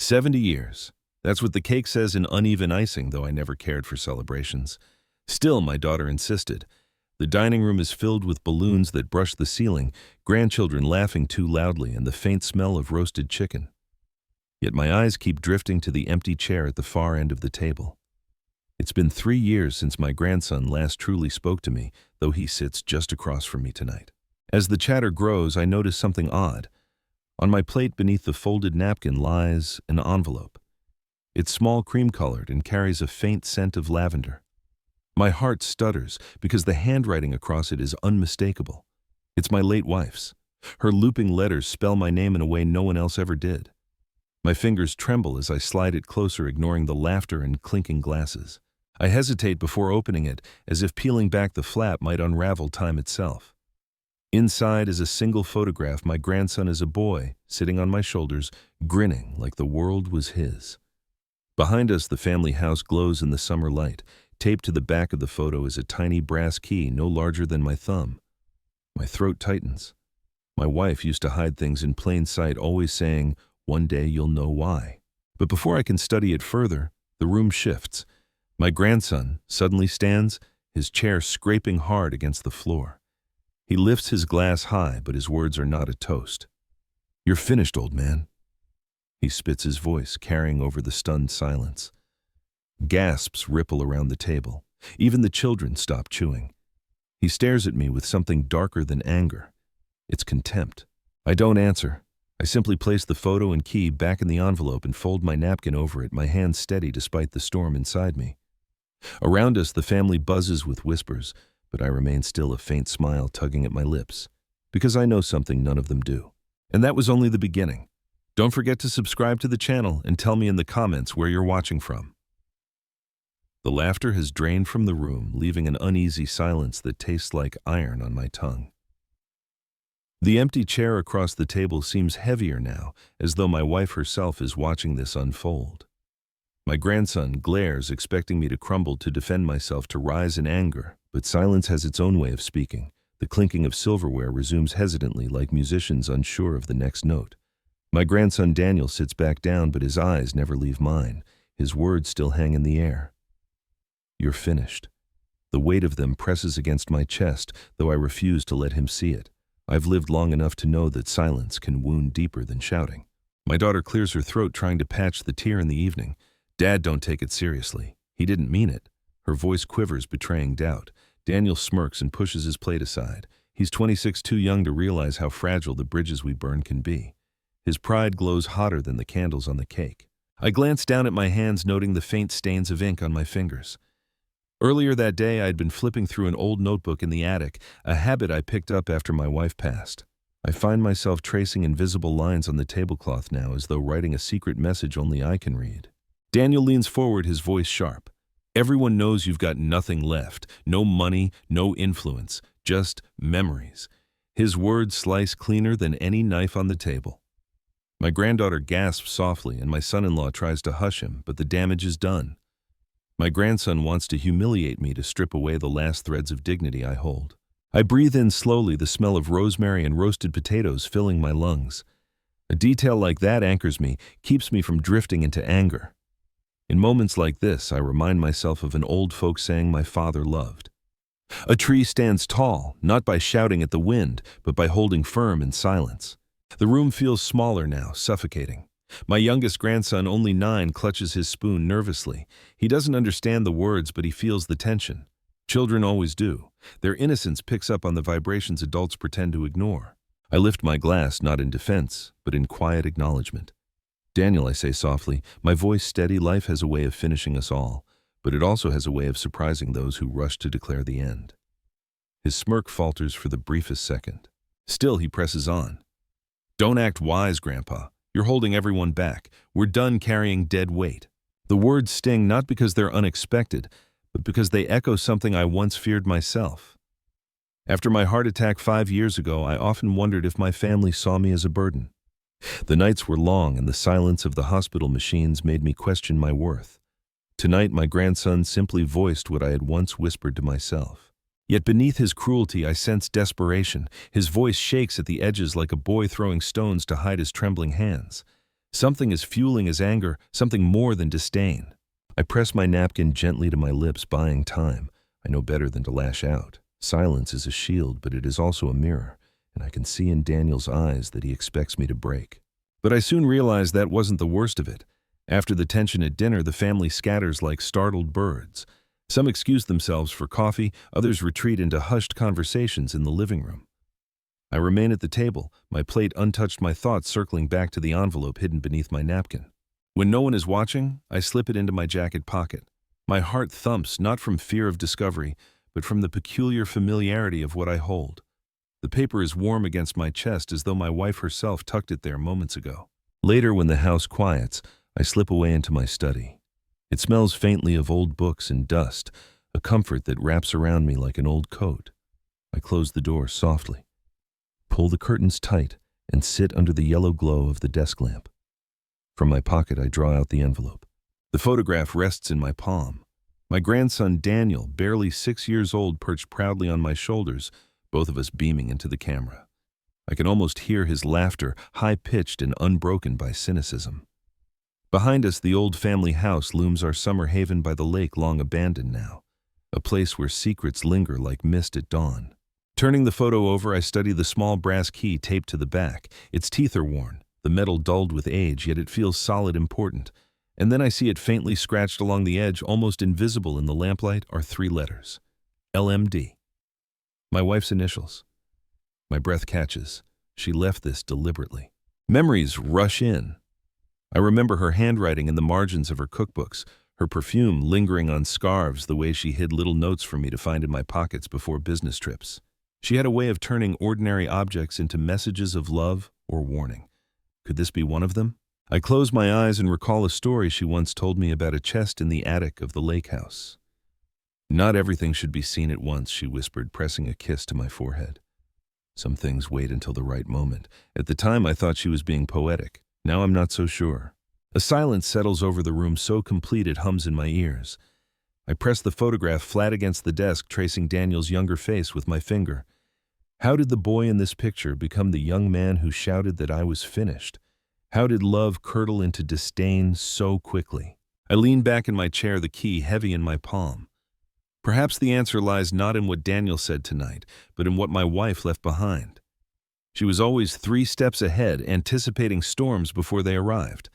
70 years. That's what the cake says in uneven icing, though I never cared for celebrations. Still, my daughter insisted. The dining room is filled with balloons that brush the ceiling, grandchildren laughing too loudly, and the faint smell of roasted chicken. Yet my eyes keep drifting to the empty chair at the far end of the table. It's been 3 years since my grandson last truly spoke to me, though he sits just across from me tonight. As the chatter grows, I notice something odd. On my plate beneath the folded napkin lies an envelope. It's small, cream-colored, and carries a faint scent of lavender. My heart stutters because the handwriting across it is unmistakable. It's my late wife's. Her looping letters spell my name in a way no one else ever did. My fingers tremble as I slide it closer, ignoring the laughter and clinking glasses. I hesitate before opening it, as if peeling back the flap might unravel time itself. Inside is a single photograph. My grandson is a boy, sitting on my shoulders, grinning like the world was his. Behind us, the family house glows in the summer light. Taped to the back of the photo is a tiny brass key no larger than my thumb. My throat tightens. My wife used to hide things in plain sight, always saying, "One day you'll know why." But before I can study it further, the room shifts. My grandson suddenly stands, his chair scraping hard against the floor. He lifts his glass high, but his words are not a toast. "You're finished, old man." He spits his voice, carrying over the stunned silence. Gasps ripple around the table. Even the children stop chewing. He stares at me with something darker than anger. It's contempt. I don't answer. I simply place the photo and key back in the envelope and fold my napkin over it, my hands steady despite the storm inside me. Around us, the family buzzes with whispers, but I remain still, a faint smile tugging at my lips, because I know something none of them do. And that was only the beginning. Don't forget to subscribe to the channel and tell me in the comments where you're watching from. The laughter has drained from the room, leaving an uneasy silence that tastes like iron on my tongue. The empty chair across the table seems heavier now, as though my wife herself is watching this unfold. My grandson glares, expecting me to crumble, to defend myself, to rise in anger, but silence has its own way of speaking. The clinking of silverware resumes hesitantly, like musicians unsure of the next note. My grandson Daniel sits back down, but his eyes never leave mine. His words still hang in the air. "You're finished." The weight of them presses against my chest, though I refuse to let him see it. I've lived long enough to know that silence can wound deeper than shouting. My daughter clears her throat, trying to patch the tear in the evening. "Dad, don't take it seriously. He didn't mean it." Her voice quivers, betraying doubt. Daniel smirks and pushes his plate aside. He's 26, too young to realize how fragile the bridges we burn can be. His pride glows hotter than the candles on the cake. I glance down at my hands, noting the faint stains of ink on my fingers. Earlier that day, I had been flipping through an old notebook in the attic, a habit I picked up after my wife passed. I find myself tracing invisible lines on the tablecloth now, as though writing a secret message only I can read. Daniel leans forward, his voice sharp. "Everyone knows you've got nothing left. No money, no influence, just memories." His words slice cleaner than any knife on the table. My granddaughter gasps softly, and my son-in-law tries to hush him, but the damage is done. My grandson wants to humiliate me, to strip away the last threads of dignity I hold. I breathe in slowly, the smell of rosemary and roasted potatoes filling my lungs. A detail like that anchors me, keeps me from drifting into anger. In moments like this, I remind myself of an old folk saying my father loved. A tree stands tall, not by shouting at the wind, but by holding firm in silence. The room feels smaller now, suffocating. My youngest grandson, only 9, clutches his spoon nervously. He doesn't understand the words, but he feels the tension. Children always do. Their innocence picks up on the vibrations adults pretend to ignore. I lift my glass, not in defense, but in quiet acknowledgement. "Daniel," I say softly, my voice steady. "Life has a way of finishing us all, but it also has a way of surprising those who rush to declare the end." His smirk falters for the briefest second. Still, he presses on. "Don't act wise, Grandpa. You're holding everyone back. We're done carrying dead weight." The words sting not because they're unexpected, but because they echo something I once feared myself. After my heart attack 5 years ago, I often wondered if my family saw me as a burden. The nights were long, and the silence of the hospital machines made me question my worth. Tonight, my grandson simply voiced what I had once whispered to myself. Yet beneath his cruelty, I sense desperation. His voice shakes at the edges like a boy throwing stones to hide his trembling hands. Something is fueling his anger, something more than disdain. I press my napkin gently to my lips, buying time. I know better than to lash out. Silence is a shield, but it is also a mirror, and I can see in Daniel's eyes that he expects me to break. But I soon realize that wasn't the worst of it. After the tension at dinner, the family scatters like startled birds. Some excuse themselves for coffee, others retreat into hushed conversations in the living room. I remain at the table, my plate untouched, my thoughts circling back to the envelope hidden beneath my napkin. When no one is watching, I slip it into my jacket pocket. My heart thumps, not from fear of discovery, but from the peculiar familiarity of what I hold. The paper is warm against my chest, as though my wife herself tucked it there moments ago. Later, when the house quiets, I slip away into my study. It smells faintly of old books and dust, a comfort that wraps around me like an old coat. I close the door softly, pull the curtains tight, and sit under the yellow glow of the desk lamp. From my pocket, I draw out the envelope. The photograph rests in my palm. My grandson Daniel, barely 6 years old, perched proudly on my shoulders, both of us beaming into the camera. I can almost hear his laughter, high-pitched and unbroken by cynicism. Behind us, the old family house looms, our summer haven by the lake, long abandoned now, a place where secrets linger like mist at dawn. Turning the photo over, I study the small brass key taped to the back. Its teeth are worn, the metal dulled with age, yet it feels solid, important. And then I see it faintly scratched along the edge, almost invisible in the lamplight, are 3 letters. LMD. My wife's initials. My breath catches. She left this deliberately. Memories rush in. I remember her handwriting in the margins of her cookbooks, her perfume lingering on scarves, the way she hid little notes for me to find in my pockets before business trips. She had a way of turning ordinary objects into messages of love or warning. Could this be one of them? I close my eyes and recall a story she once told me about a chest in the attic of the lake house. Not everything should be seen at once, she whispered, pressing a kiss to my forehead. Some things wait until the right moment. At the time, I thought she was being poetic. Now I'm not so sure. A silence settles over the room, so complete it hums in my ears. I press the photograph flat against the desk, tracing Daniel's younger face with my finger. How did the boy in this picture become the young man who shouted that I was finished? How did love curdle into disdain so quickly? I lean back in my chair, the key heavy in my palm. Perhaps the answer lies not in what Daniel said tonight, but in what my wife left behind. She was always 3 steps ahead, anticipating storms before they arrived.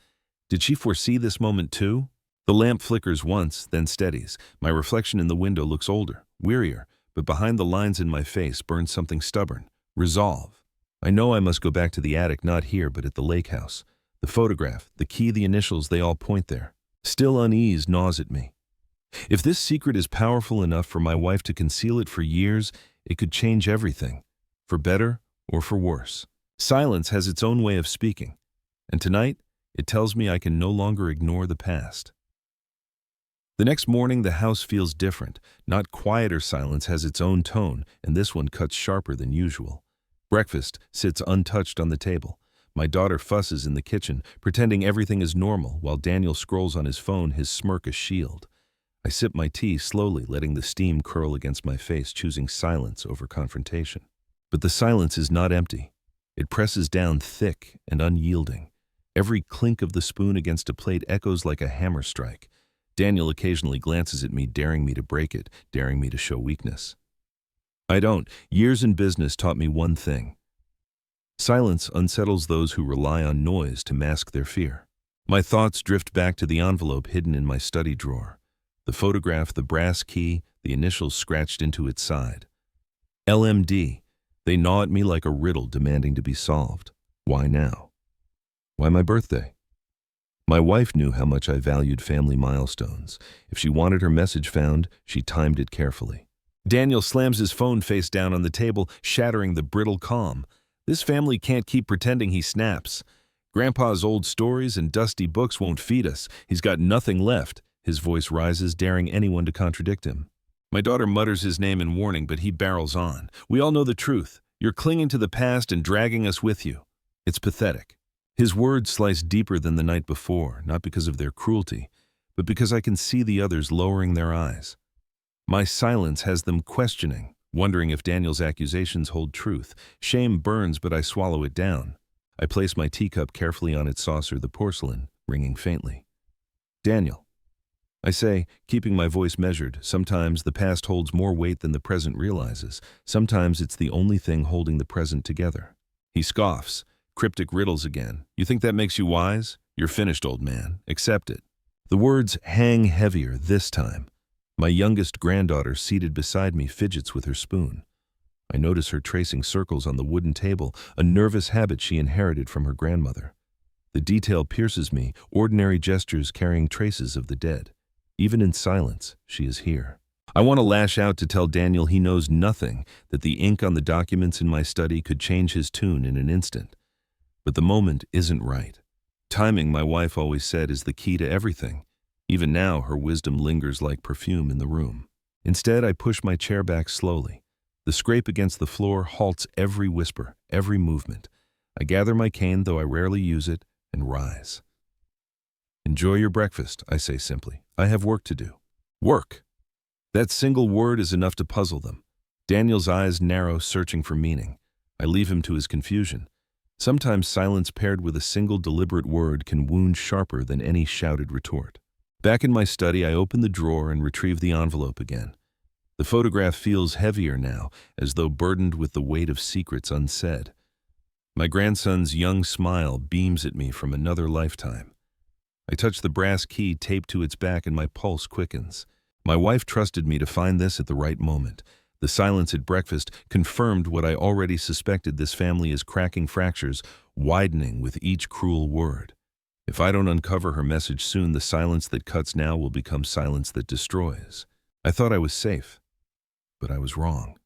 Did she foresee this moment too? The lamp flickers once, then steadies. My reflection in the window looks older, wearier, but behind the lines in my face burns something stubborn, resolve. I know I must go back to the attic, not here, but at the lake house. The photograph, the key, the initials, they all point there. Still, unease gnaws at me. If this secret is powerful enough for my wife to conceal it for years, it could change everything, for better or for worse. Silence has its own way of speaking, and tonight it tells me I can no longer ignore the past. The next morning, the house feels different. Not quieter silence has its own tone, and this one cuts sharper than usual. Breakfast sits untouched on the table. My daughter fusses in the kitchen, pretending everything is normal, while Daniel scrolls on his phone, his smirk a shield. I sip my tea slowly, letting the steam curl against my face, choosing silence over confrontation. But the silence is not empty. It presses down thick and unyielding. Every clink of the spoon against a plate echoes like a hammer strike. Daniel occasionally glances at me, daring me to break it, daring me to show weakness. I don't. Years in business taught me one thing. Silence unsettles those who rely on noise to mask their fear. My thoughts drift back to the envelope hidden in my study drawer. The photograph, the brass key, the initials scratched into its side. LMD. They gnaw at me like a riddle demanding to be solved. Why now? Why my birthday? My wife knew how much I valued family milestones. If she wanted her message found, she timed it carefully. Daniel slams his phone face down on the table, shattering the brittle calm. This family can't keep pretending, he snaps. Grandpa's old stories and dusty books won't feed us. He's got nothing left. His voice rises, daring anyone to contradict him. My daughter mutters his name in warning, but he barrels on. We all know the truth. You're clinging to the past and dragging us with you. It's pathetic. His words slice deeper than the night before, not because of their cruelty, but because I can see the others lowering their eyes. My silence has them questioning, wondering if Daniel's accusations hold truth. Shame burns, but I swallow it down. I place my teacup carefully on its saucer, the porcelain ringing faintly. Daniel, I say, keeping my voice measured. Sometimes the past holds more weight than the present realizes. Sometimes it's the only thing holding the present together. He scoffs. Cryptic riddles again. You think that makes you wise? You're finished, old man. Accept it. The words hang heavier this time. My youngest granddaughter, seated beside me, fidgets with her spoon. I notice her tracing circles on the wooden table, a nervous habit she inherited from her grandmother. The detail pierces me, ordinary gestures carrying traces of the dead. Even in silence, she is here. I want to lash out to tell Daniel he knows nothing, that the ink on the documents in my study could change his tune in an instant. But the moment isn't right. Timing, my wife always said, is the key to everything. Even now, her wisdom lingers like perfume in the room. Instead, I push my chair back slowly. The scrape against the floor halts every whisper, every movement. I gather my cane, though I rarely use it, and rise. Enjoy your breakfast, I say simply. I have work to do. Work. That single word is enough to puzzle them. Daniel's eyes narrow, searching for meaning. I leave him to his confusion. Sometimes silence paired with a single deliberate word can wound sharper than any shouted retort. Back in my study, I open the drawer and retrieve the envelope again. The photograph feels heavier now, as though burdened with the weight of secrets unsaid. My grandson's young smile beams at me from another lifetime. I touch the brass key taped to its back and my pulse quickens. My wife trusted me to find this at the right moment. The silence at breakfast confirmed what I already suspected. This family is cracking fractures, widening with each cruel word. If I don't uncover her message soon, the silence that cuts now will become silence that destroys. I thought I was safe, but I was wrong.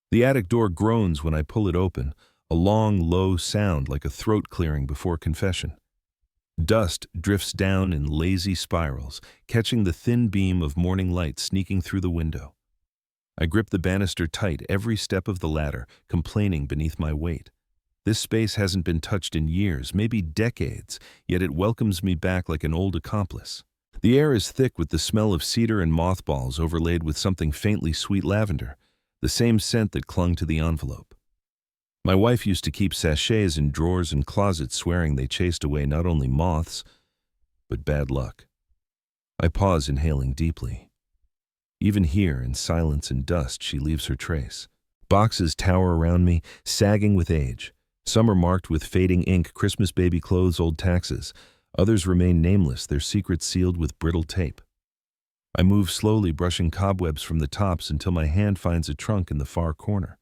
The attic door groans when I pull it open, a long, low sound like a throat clearing before confession. Dust drifts down in lazy spirals, catching the thin beam of morning light sneaking through the window. I grip the banister tight every step of the ladder, complaining beneath my weight. This space hasn't been touched in years, maybe decades, yet it welcomes me back like an old accomplice. The air is thick with the smell of cedar and mothballs overlaid with something faintly sweet lavender, the same scent that clung to the envelope. My wife used to keep sachets in drawers and closets, swearing they chased away not only moths, but bad luck. I pause, inhaling deeply. Even here, in silence and dust, she leaves her trace. Boxes tower around me, sagging with age. Some are marked with fading ink, Christmas baby clothes, old taxes. Others remain nameless, their secrets sealed with brittle tape. I move slowly, brushing cobwebs from the tops until my hand finds a trunk in the far corner.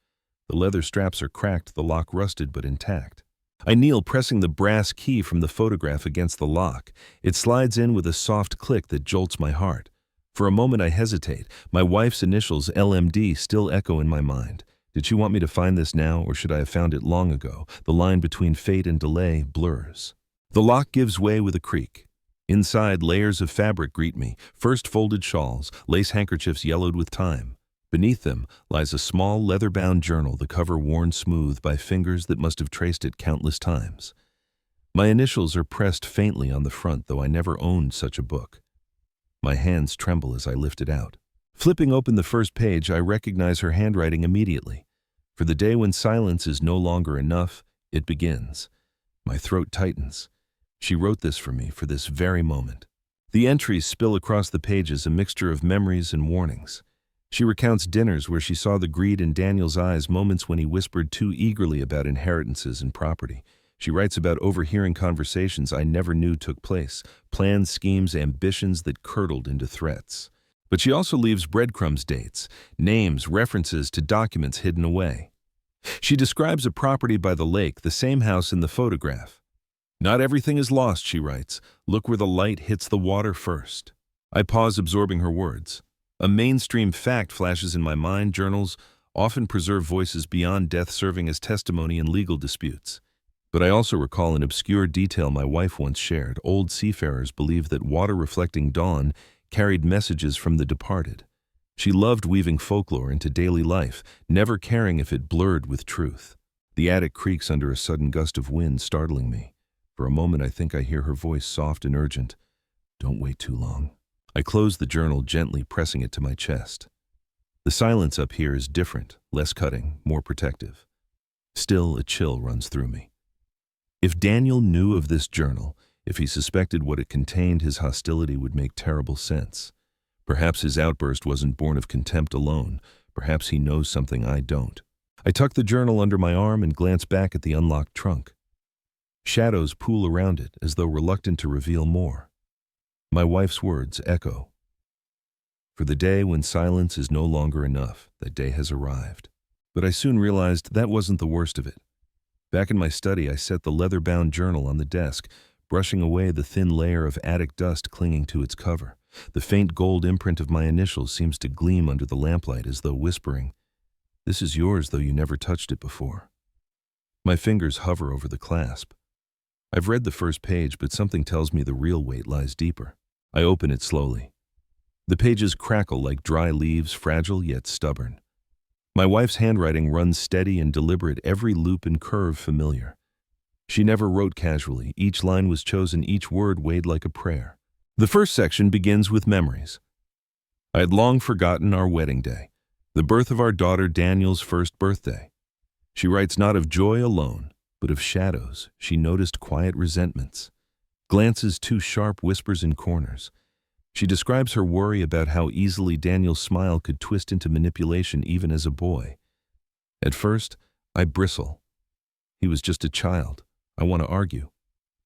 The leather straps are cracked, the lock rusted but intact. I kneel, pressing the brass key from the photograph against the lock. It slides in with a soft click that jolts my heart. For a moment I hesitate. My wife's initials, LMD, still echo in my mind. Did she want me to find this now, or should I have found it long ago? The line between fate and delay blurs. The lock gives way with a creak. Inside, layers of fabric greet me, first folded shawls, lace handkerchiefs yellowed with time. Beneath them lies a small leather-bound journal, the cover worn smooth by fingers that must have traced it countless times. My initials are pressed faintly on the front, though I never owned such a book. My hands tremble as I lift it out. Flipping open the first page, I recognize her handwriting immediately. For the day when silence is no longer enough, it begins. My throat tightens. She wrote this for me, for this very moment. The entries spill across the pages, a mixture of memories and warnings. She recounts dinners where she saw the greed in Daniel's eyes, moments when he whispered too eagerly about inheritances and property. She writes about overhearing conversations I never knew took place, plans, schemes, ambitions that curdled into threats. But she also leaves breadcrumbs, dates, names, references to documents hidden away. She describes a property by the lake, the same house in the photograph. Not everything is lost, she writes. Look where the light hits the water first. I pause, absorbing her words. A mainstream fact flashes in my mind. Journals often preserve voices beyond death, serving as testimony in legal disputes. But I also recall an obscure detail my wife once shared. Old seafarers believed that water-reflecting dawn carried messages from the departed. She loved weaving folklore into daily life, never caring if it blurred with truth. The attic creaks under a sudden gust of wind, startling me. For a moment I think I hear her voice, soft and urgent. Don't wait too long. I close the journal, gently pressing it to my chest. The silence up here is different, less cutting, more protective. Still, a chill runs through me. If Daniel knew of this journal, if he suspected what it contained, his hostility would make terrible sense. Perhaps his outburst wasn't born of contempt alone. Perhaps he knows something I don't. I tuck the journal under my arm and glance back at the unlocked trunk. Shadows pool around it as though reluctant to reveal more. My wife's words echo. For the day when silence is no longer enough, that day has arrived. But I soon realized that wasn't the worst of it. Back in my study, I set the leather-bound journal on the desk, brushing away the thin layer of attic dust clinging to its cover. The faint gold imprint of my initials seems to gleam under the lamplight as though whispering, "This is yours, though you never touched it before." My fingers hover over the clasp. I've read the first page, but something tells me the real weight lies deeper. I open it slowly. The pages crackle like dry leaves, fragile yet stubborn. My wife's handwriting runs steady and deliberate, every loop and curve familiar. She never wrote casually. Each line was chosen, each word weighed like a prayer. The first section begins with memories. I had long forgotten our wedding day, the birth of our daughter Daniel's first birthday. She writes not of joy alone, but of shadows. She noticed quiet resentments, glances too sharp, whispers in corners. She describes her worry about how easily Daniel's smile could twist into manipulation even as a boy. At first, I bristle. He was just a child. I want to argue.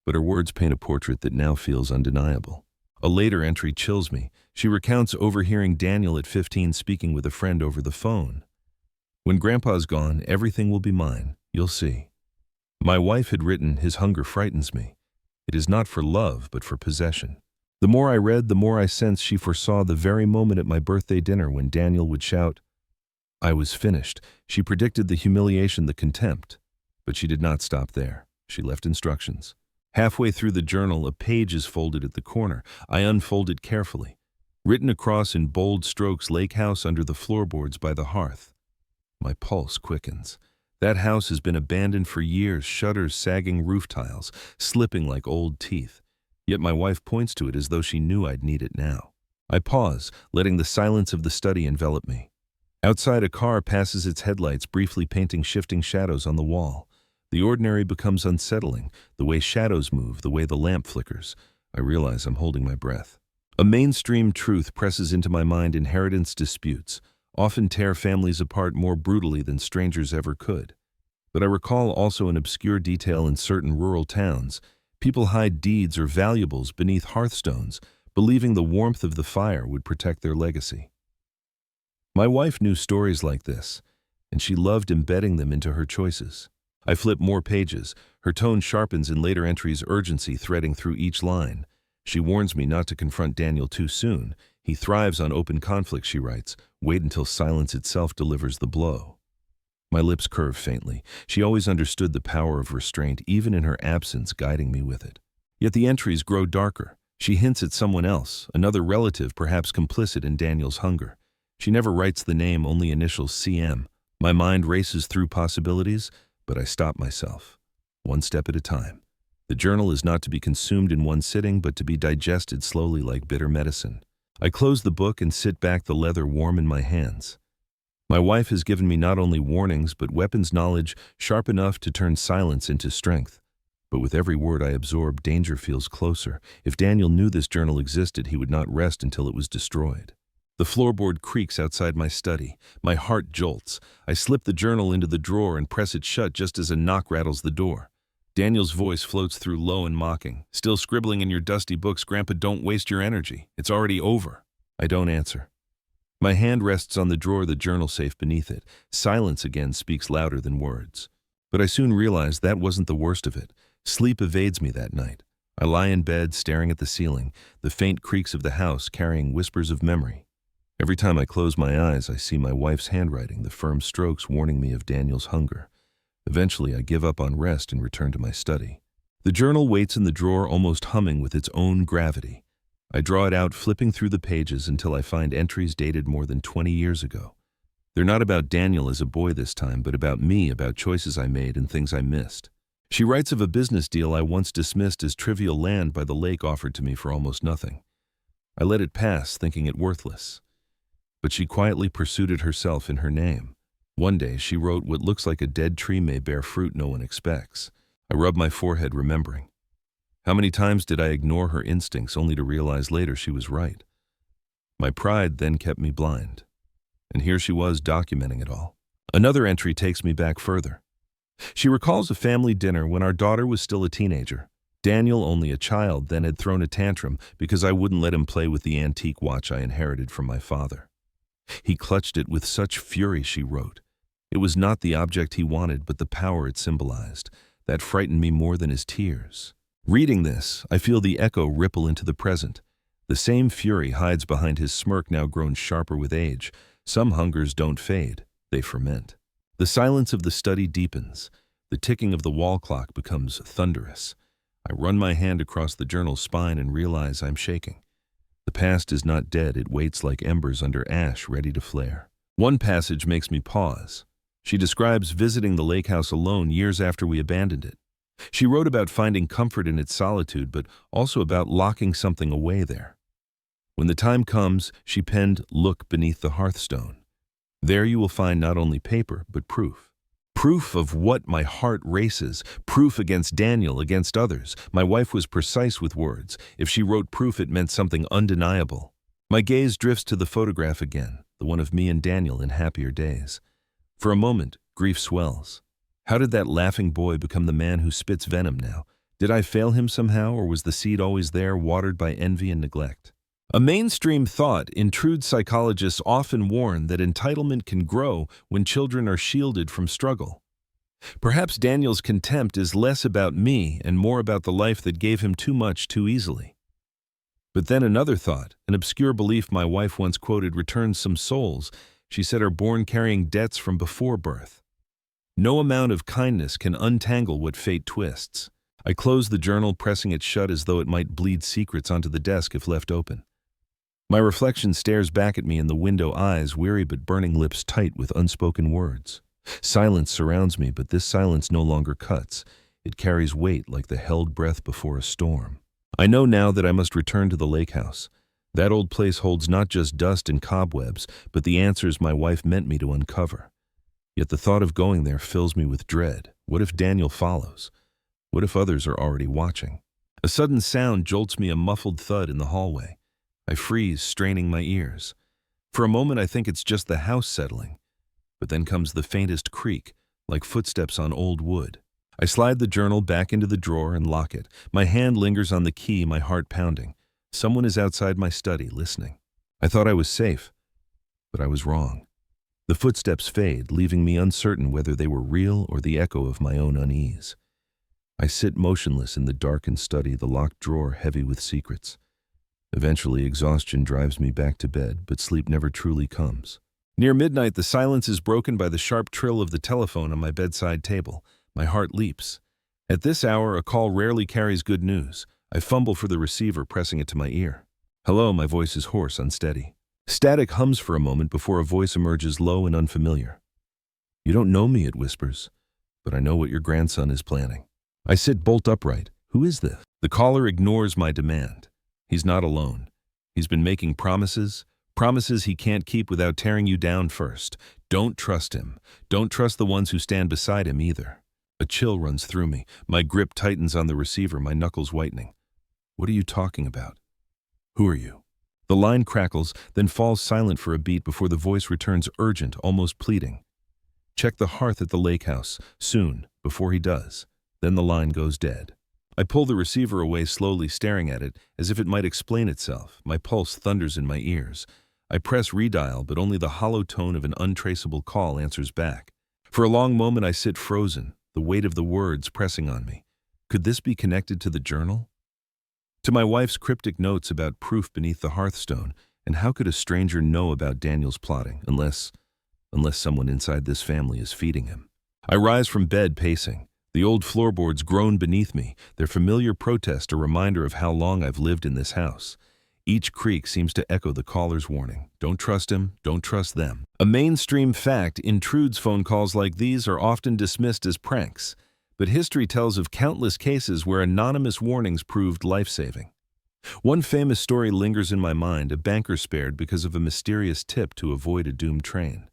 But her words paint a portrait that now feels undeniable. A later entry chills me. She recounts overhearing Daniel at 15 speaking with a friend over the phone. "When Grandpa's gone, everything will be mine. You'll see." My wife had written, "His hunger frightens me. It is not for love, but for possession." The more I read, the more I sensed she foresaw the very moment at my birthday dinner when Daniel would shout, "I was finished." She predicted the humiliation, the contempt. But she did not stop there. She left instructions. Halfway through the journal, a page is folded at the corner. I unfold it carefully. Written across in bold strokes, "Lake House under the floorboards by the hearth." My pulse quickens. That house has been abandoned for years, shutters sagging, roof tiles slipping like old teeth. Yet my wife points to it as though she knew I'd need it now. I pause, letting the silence of the study envelop me. Outside, a car passes its headlights, briefly painting shifting shadows on the wall. The ordinary becomes unsettling, the way shadows move, the way the lamp flickers. I realize I'm holding my breath. A mainstream truth presses into my mind: inheritance disputes often tear families apart more brutally than strangers ever could. But I recall also an obscure detail in certain rural towns. People hide deeds or valuables beneath hearthstones, believing the warmth of the fire would protect their legacy. My wife knew stories like this, and she loved embedding them into her choices. I flip more pages. Her tone sharpens in later entries, urgency threading through each line. She warns me not to confront Daniel too soon. He thrives on open conflict, she writes. Wait until silence itself delivers the blow. My lips curve faintly. She always understood the power of restraint, even in her absence, guiding me with it. Yet the entries grow darker. She hints at someone else, another relative, perhaps complicit in Daniel's hunger. She never writes the name, only initials CM. My mind races through possibilities, but I stop myself. One step at a time. The journal is not to be consumed in one sitting, but to be digested slowly like bitter medicine. I close the book and sit back, the leather warm in my hands. My wife has given me not only warnings, but weapons knowledge sharp enough to turn silence into strength. But with every word I absorb, danger feels closer. If Daniel knew this journal existed, he would not rest until it was destroyed. The floorboard creaks outside my study. My heart jolts. I slip the journal into the drawer and press it shut just as a knock rattles the door. Daniel's voice floats through, low and mocking. "Still scribbling in your dusty books, Grandpa? Don't waste your energy. It's already over." I don't answer. My hand rests on the drawer, the journal safe beneath it. Silence again speaks louder than words. But I soon realize that wasn't the worst of it. Sleep evades me that night. I lie in bed, staring at the ceiling, the faint creaks of the house carrying whispers of memory. Every time I close my eyes, I see my wife's handwriting, the firm strokes warning me of Daniel's hunger. Eventually, I give up on rest and return to my study. The journal waits in the drawer, almost humming with its own gravity. I draw it out, flipping through the pages until I find entries dated more than 20 years ago. They're not about Daniel as a boy this time, but about me, about choices I made and things I missed. She writes of a business deal I once dismissed as trivial, land by the lake offered to me for almost nothing. I let it pass, thinking it worthless. But she quietly pursued it herself in her name. One day she wrote, "What looks like a dead tree may bear fruit no one expects." I rub my forehead, remembering. How many times did I ignore her instincts only to realize later she was right? My pride then kept me blind. And here she was documenting it all. Another entry takes me back further. She recalls a family dinner when our daughter was still a teenager. Daniel, only a child, then had thrown a tantrum because I wouldn't let him play with the antique watch I inherited from my father. He clutched it with such fury, she wrote. It was not the object he wanted, but the power it symbolized. That frightened me more than his tears. Reading this, I feel the echo ripple into the present. The same fury hides behind his smirk, now grown sharper with age. Some hungers don't fade, they ferment. The silence of the study deepens. The ticking of the wall clock becomes thunderous. I run my hand across the journal's spine and realize I'm shaking. The past is not dead, it waits like embers under ash, ready to flare. One passage makes me pause. She describes visiting the lake house alone years after we abandoned it. She wrote about finding comfort in its solitude, but also about locking something away there. When the time comes, she penned, "Look beneath the hearthstone. There you will find not only paper, but proof. Proof of what? My heart races. Proof against Daniel, against others. My wife was precise with words. If she wrote proof, it meant something undeniable. My gaze drifts to the photograph again, the one of me and Daniel in happier days. For a moment, grief swells. How did that laughing boy become the man who spits venom now? Did I fail him somehow, or was the seed always there, watered by envy and neglect? A mainstream thought, intrude psychologists often warn that entitlement can grow when children are shielded from struggle. Perhaps Daniel's contempt is less about me and more about the life that gave him too much too easily. But then another thought, an obscure belief my wife once quoted, returns some souls, she said, are born carrying debts from before birth. No amount of kindness can untangle what fate twists. I close the journal, pressing it shut as though it might bleed secrets onto the desk if left open. My reflection stares back at me in the window, eyes weary but burning, lips tight with unspoken words. Silence surrounds me, but this silence no longer cuts. It carries weight like the held breath before a storm. I know now that I must return to the lake house. That old place holds not just dust and cobwebs, but the answers my wife meant me to uncover. Yet the thought of going there fills me with dread. What if Daniel follows? What if others are already watching? A sudden sound jolts me, a muffled thud in the hallway. I freeze, straining my ears. For a moment I think it's just the house settling, but then comes the faintest creak, like footsteps on old wood. I slide the journal back into the drawer and lock it. My hand lingers on the key, my heart pounding. Someone is outside my study, listening. I thought I was safe, but I was wrong. The footsteps fade, leaving me uncertain whether they were real or the echo of my own unease. I sit motionless in the darkened study, the locked drawer heavy with secrets. Eventually, exhaustion drives me back to bed, but sleep never truly comes. Near midnight, the silence is broken by the sharp trill of the telephone on my bedside table. My heart leaps. At this hour, a call rarely carries good news. I fumble for the receiver, pressing it to my ear. Hello, my voice is hoarse, unsteady. Static hums for a moment before a voice emerges, low and unfamiliar. You don't know me, it whispers, but I know what your grandson is planning. I sit bolt upright. Who is this? The caller ignores my demand. He's not alone. He's been making promises he can't keep without tearing you down first. Don't trust him. Don't trust the ones who stand beside him either. A chill runs through me. My grip tightens on the receiver, my knuckles whitening. What are you talking about? Who are you? The line crackles, then falls silent for a beat before the voice returns, urgent, almost pleading. Check the hearth at the lake house, soon, before he does. Then the line goes dead. I pull the receiver away slowly, staring at it as if it might explain itself. My pulse thunders in my ears. I press redial, but only the hollow tone of an untraceable call answers back. For a long moment I sit frozen, the weight of the words pressing on me. Could this be connected to the journal? To my wife's cryptic notes about proof beneath the hearthstone, and how could a stranger know about Daniel's plotting, unless someone inside this family is feeding him? I rise from bed, pacing. The old floorboards groan beneath me, their familiar protest a reminder of how long I've lived in this house. Each creak seems to echo the caller's warning. Don't trust him, don't trust them. A mainstream fact, intrudes phone calls like these are often dismissed as pranks, but history tells of countless cases where anonymous warnings proved life-saving. One famous story lingers in my mind, a banker spared because of a mysterious tip to avoid a doomed train.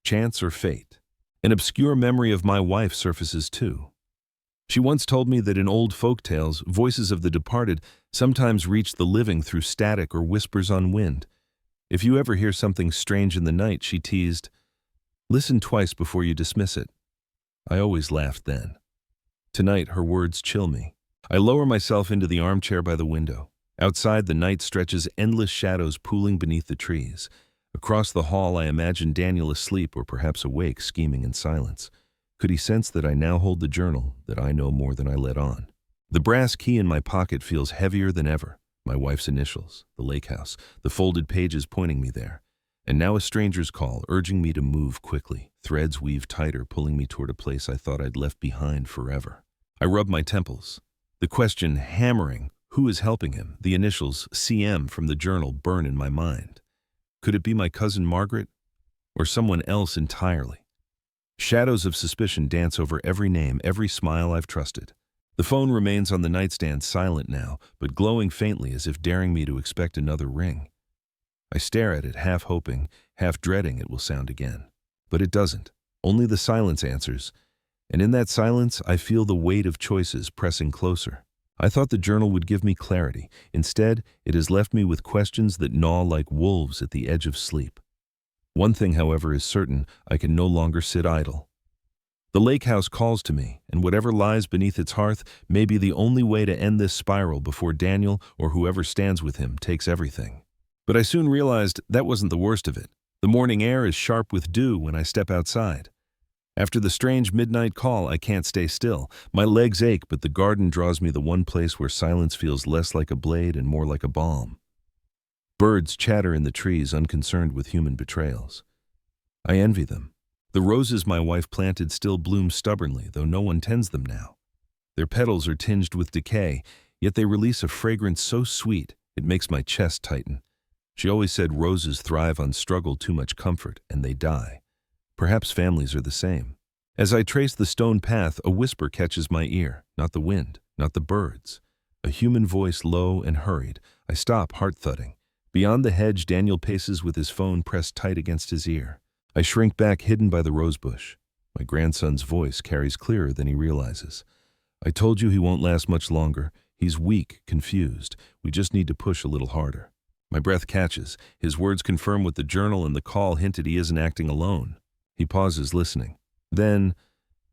Chance or fate? An obscure memory of my wife surfaces too. She once told me that in old folk tales, voices of the departed sometimes reach the living through static or whispers on wind. If you ever hear something strange in the night, she teased, listen twice before you dismiss it. I always laughed then. Tonight, her words chill me. I lower myself into the armchair by the window. Outside, the night stretches endless shadows pooling beneath the trees. Across the hall, I imagine Daniel asleep or perhaps awake, scheming in silence. Could he sense that I now hold the journal, that I know more than I let on? The brass key in my pocket feels heavier than ever. My wife's initials, the lake house, the folded pages pointing me there. And now a stranger's call, urging me to move quickly. Threads weave tighter, pulling me toward a place I thought I'd left behind forever. I rub my temples. The question hammering, who is helping him? The initials CM from the journal burn in my mind. Could it be my cousin Margaret? Or someone else entirely? Shadows of suspicion dance over every name, every smile I've trusted. The phone remains on the nightstand, silent now, but glowing faintly as if daring me to expect another ring. I stare at it, half hoping, half dreading it will sound again. But it doesn't. Only the silence answers. And in that silence, I feel the weight of choices pressing closer. I thought the journal would give me clarity. Instead, it has left me with questions that gnaw like wolves at the edge of sleep. One thing, however, is certain: I can no longer sit idle. The lake house calls to me, and whatever lies beneath its hearth may be the only way to end this spiral before Daniel, or whoever stands with him, takes everything. But I soon realized that wasn't the worst of it. The morning air is sharp with dew when I step outside. After the strange midnight call, I can't stay still. My legs ache, but the garden draws me, the one place where silence feels less like a blade and more like a balm. Birds chatter in the trees, unconcerned with human betrayals. I envy them. The roses my wife planted still bloom stubbornly, though no one tends them now. Their petals are tinged with decay, yet they release a fragrance so sweet it makes my chest tighten. She always said roses thrive on struggle, too much comfort, and they die. Perhaps families are the same. As I trace the stone path, a whisper catches my ear, not the wind, not the birds. A human voice, low and hurried. I stop, heart thudding. Beyond the hedge, Daniel paces with his phone pressed tight against his ear. I shrink back, hidden by the rosebush. My grandson's voice carries clearer than he realizes. I told you he won't last much longer. He's weak, confused. We just need to push a little harder. My breath catches. His words confirm what the journal and the call hinted: he isn't acting alone. He pauses, listening. Then,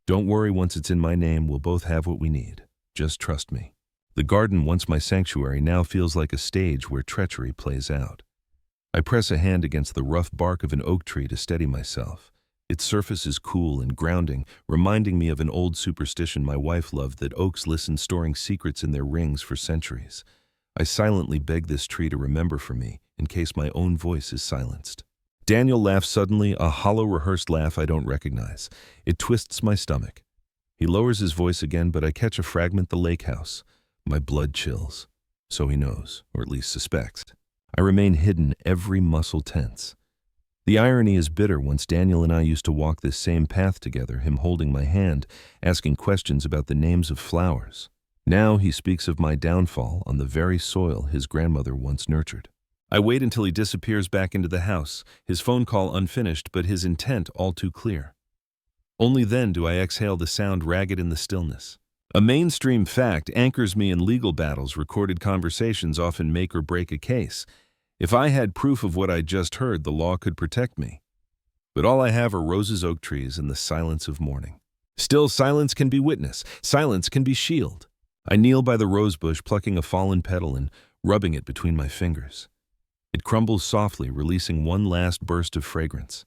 don't worry, once it's in my name, we'll both have what we need. Just trust me. The garden, once my sanctuary, now feels like a stage where treachery plays out. I press a hand against the rough bark of an oak tree to steady myself. Its surface is cool and grounding, reminding me of an old superstition my wife loved, that oaks listen, storing secrets in their rings for centuries. I silently beg this tree to remember for me, in case my own voice is silenced. Daniel laughs suddenly, a hollow, rehearsed laugh I don't recognize. It twists my stomach. He lowers his voice again, but I catch a fragment: the lake house. My blood chills. So he knows, or at least suspects. I remain hidden, every muscle tense. The irony is bitter. Once Daniel and I used to walk this same path together, him holding my hand, asking questions about the names of flowers. Now he speaks of my downfall on the very soil his grandmother once nurtured. I wait until he disappears back into the house, his phone call unfinished, but his intent all too clear. Only then do I exhale, the sound ragged in the stillness. A mainstream fact anchors me in legal battles. Recorded conversations often make or break a case. If I had proof of what I'd just heard, the law could protect me. But all I have are roses, oak trees, and the silence of morning. Still, silence can be witness. Silence can be shield. I kneel by the rosebush, plucking a fallen petal and rubbing it between my fingers. It crumbles softly, releasing one last burst of fragrance.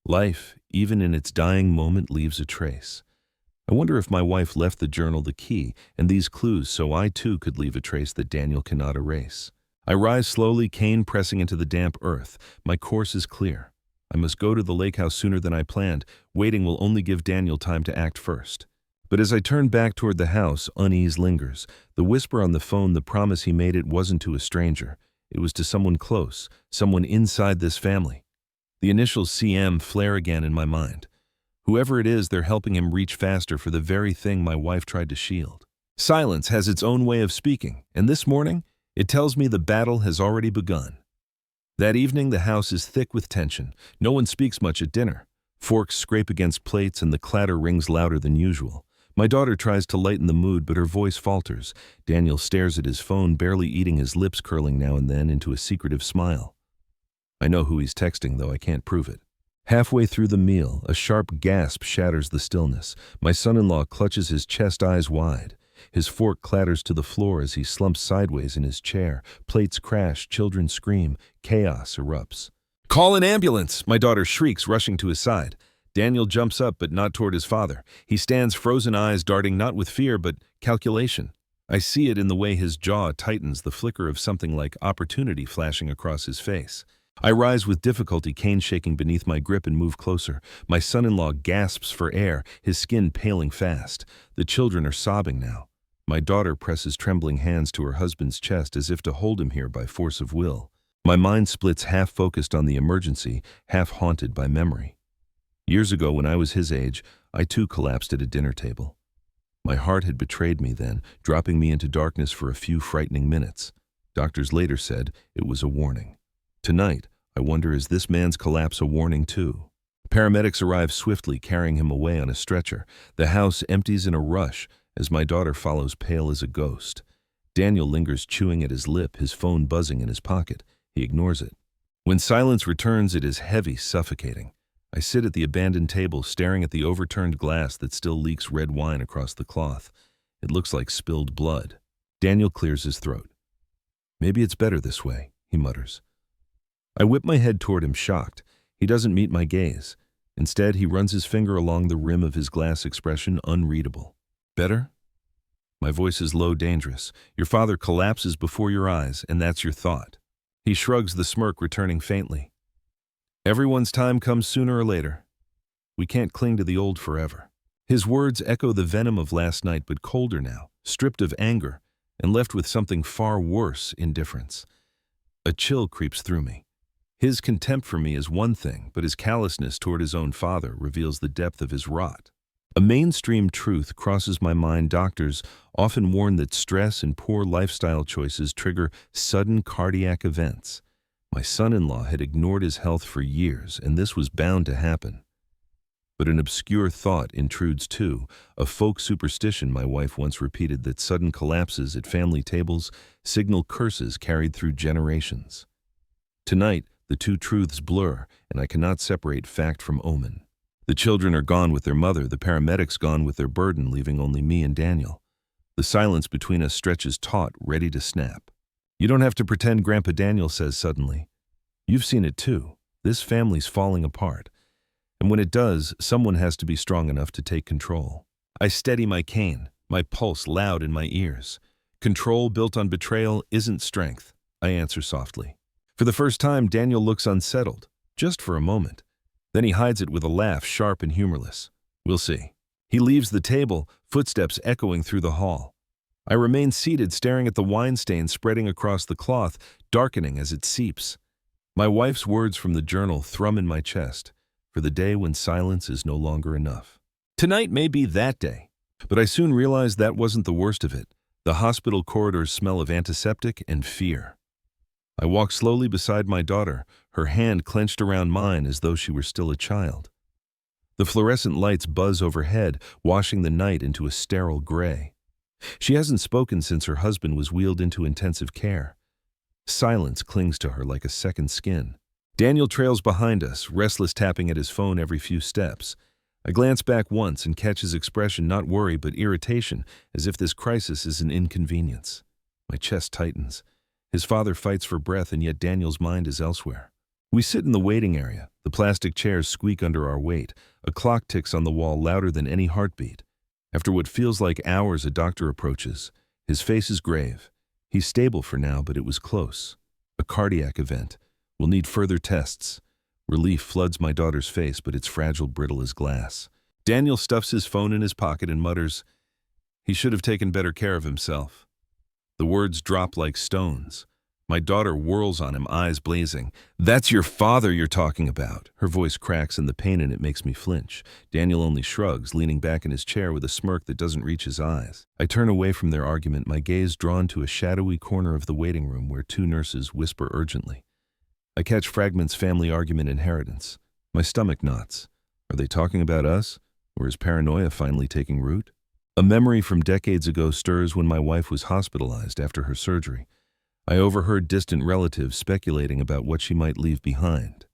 Life, even in its dying moment, leaves a trace. I wonder if my wife left the journal, the key, and these clues, so I too could leave a trace that Daniel cannot erase. I rise slowly, cane pressing into the damp earth. My course is clear. I must go to the lake house sooner than I planned. Waiting will only give Daniel time to act first. But as I turn back toward the house, unease lingers. The whisper on the phone, the promise he made, it wasn't to a stranger. It was to someone close, someone inside this family. The initials CM flare again in my mind. Whoever it is, they're helping him reach faster for the very thing my wife tried to shield. Silence has its own way of speaking, and this morning, it tells me the battle has already begun. That evening, the house is thick with tension. No one speaks much at dinner. Forks scrape against plates and the clatter rings louder than usual. My daughter tries to lighten the mood, but her voice falters. Daniel stares at his phone, barely eating, his lips curling now and then into a secretive smile. I know who he's texting, though I can't prove it. Halfway through the meal, a sharp gasp shatters the stillness. My son-in-law clutches his chest, eyes wide. His fork clatters to the floor as he slumps sideways in his chair. Plates crash, children scream, chaos erupts. "Call an ambulance!" my daughter shrieks, rushing to his side. Daniel jumps up, but not toward his father. He stands, frozen eyes darting not with fear, but calculation. I see it in the way his jaw tightens, the flicker of something like opportunity flashing across his face. I rise with difficulty, cane shaking beneath my grip, and move closer. My son-in-law gasps for air, his skin paling fast. The children are sobbing now. My daughter presses trembling hands to her husband's chest as if to hold him here by force of will. My mind splits, half focused on the emergency, half haunted by memory. Years ago, when I was his age, I too collapsed at a dinner table. My heart had betrayed me then, dropping me into darkness for a few frightening minutes. Doctors later said it was a warning. Tonight, I wonder, is this man's collapse a warning too? Paramedics arrive swiftly, carrying him away on a stretcher. The house empties in a rush as my daughter follows, pale as a ghost. Daniel lingers, chewing at his lip, his phone buzzing in his pocket. He ignores it. When silence returns, it is heavy, suffocating. I sit at the abandoned table, staring at the overturned glass that still leaks red wine across the cloth. It looks like spilled blood. Daniel clears his throat. "Maybe it's better this way," he mutters. I whip my head toward him, shocked. He doesn't meet my gaze. Instead, he runs his finger along the rim of his glass, expression unreadable. "Better?" My voice is low, dangerous. "Your father collapses before your eyes, and that's your thought." He shrugs, the smirk returning faintly. "Everyone's time comes sooner or later. We can't cling to the old forever." His words echo the venom of last night, but colder now, stripped of anger, and left with something far worse, indifference. A chill creeps through me. His contempt for me is one thing, but his callousness toward his own father reveals the depth of his rot. A mainstream truth crosses my mind. Doctors often warn that stress and poor lifestyle choices trigger sudden cardiac events. My son-in-law had ignored his health for years, and this was bound to happen. But an obscure thought intrudes too, a folk superstition my wife once repeated, that sudden collapses at family tables signal curses carried through generations. Tonight, the two truths blur, and I cannot separate fact from omen. The children are gone with their mother, the paramedics gone with their burden, leaving only me and Daniel. The silence between us stretches taut, ready to snap. "You don't have to pretend," Grandpa Daniel says suddenly. "You've seen it too. This family's falling apart. And when it does, someone has to be strong enough to take control." I steady my cane, my pulse loud in my ears. "Control built on betrayal isn't strength," I answer softly. For the first time, Daniel looks unsettled, just for a moment. Then he hides it with a laugh, sharp and humorless. "We'll see." He leaves the table, footsteps echoing through the hall. I remain seated, staring at the wine stain spreading across the cloth, darkening as it seeps. My wife's words from the journal thrum in my chest, for the day when silence is no longer enough. Tonight may be that day, but I soon realized that wasn't the worst of it. The hospital corridors smell of antiseptic and fear. I walk slowly beside my daughter, her hand clenched around mine as though she were still a child. The fluorescent lights buzz overhead, washing the night into a sterile gray. She hasn't spoken since her husband was wheeled into intensive care. Silence clings to her like a second skin. Daniel trails behind us, restless, tapping at his phone every few steps. I glance back once and catch his expression, not worry but irritation, as if this crisis is an inconvenience. My chest tightens. His father fights for breath, and yet Daniel's mind is elsewhere. We sit in the waiting area. The plastic chairs squeak under our weight. A clock ticks on the wall, louder than any heartbeat. After what feels like hours, a doctor approaches. His face is grave. He's stable for now, but it was close. A cardiac event. We'll need further tests. Relief floods my daughter's face, but it's fragile, brittle as glass. Daniel stuffs his phone in his pocket and mutters, "He should have taken better care of himself." The words drop like stones. My daughter whirls on him, eyes blazing. "That's your father you're talking about." Her voice cracks, and the pain in it makes me flinch. Daniel only shrugs, leaning back in his chair with a smirk that doesn't reach his eyes. I turn away from their argument, my gaze drawn to a shadowy corner of the waiting room where two nurses whisper urgently. I catch fragments: family argument, inheritance. My stomach knots. Are they talking about us? Or is paranoia finally taking root? A memory from decades ago stirs when my wife was hospitalized after her surgery. I overheard distant relatives speculating about what she might leave behind.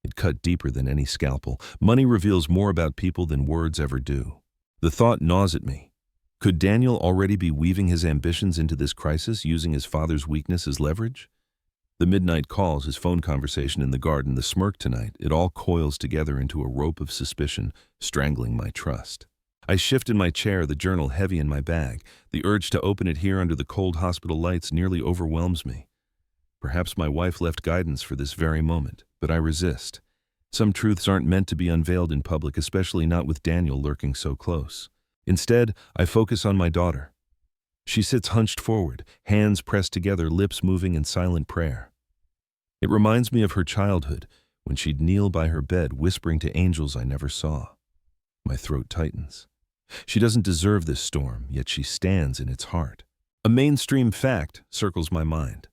It cut deeper than any scalpel. Money reveals more about people than words ever do. The thought gnaws at me. Could Daniel already be weaving his ambitions into this crisis, using his father's weakness as leverage? The midnight calls, his phone conversation in the garden, the smirk tonight, it all coils together into a rope of suspicion, strangling my trust. I shift in my chair, the journal heavy in my bag. The urge to open it here under the cold hospital lights nearly overwhelms me. Perhaps my wife left guidance for this very moment, but I resist. Some truths aren't meant to be unveiled in public, especially not with Daniel lurking so close. Instead, I focus on my daughter. She sits hunched forward, hands pressed together, lips moving in silent prayer. It reminds me of her childhood, when she'd kneel by her bed, whispering to angels I never saw. My throat tightens. She doesn't deserve this storm, yet she stands in its heart. A mainstream fact circles my mind.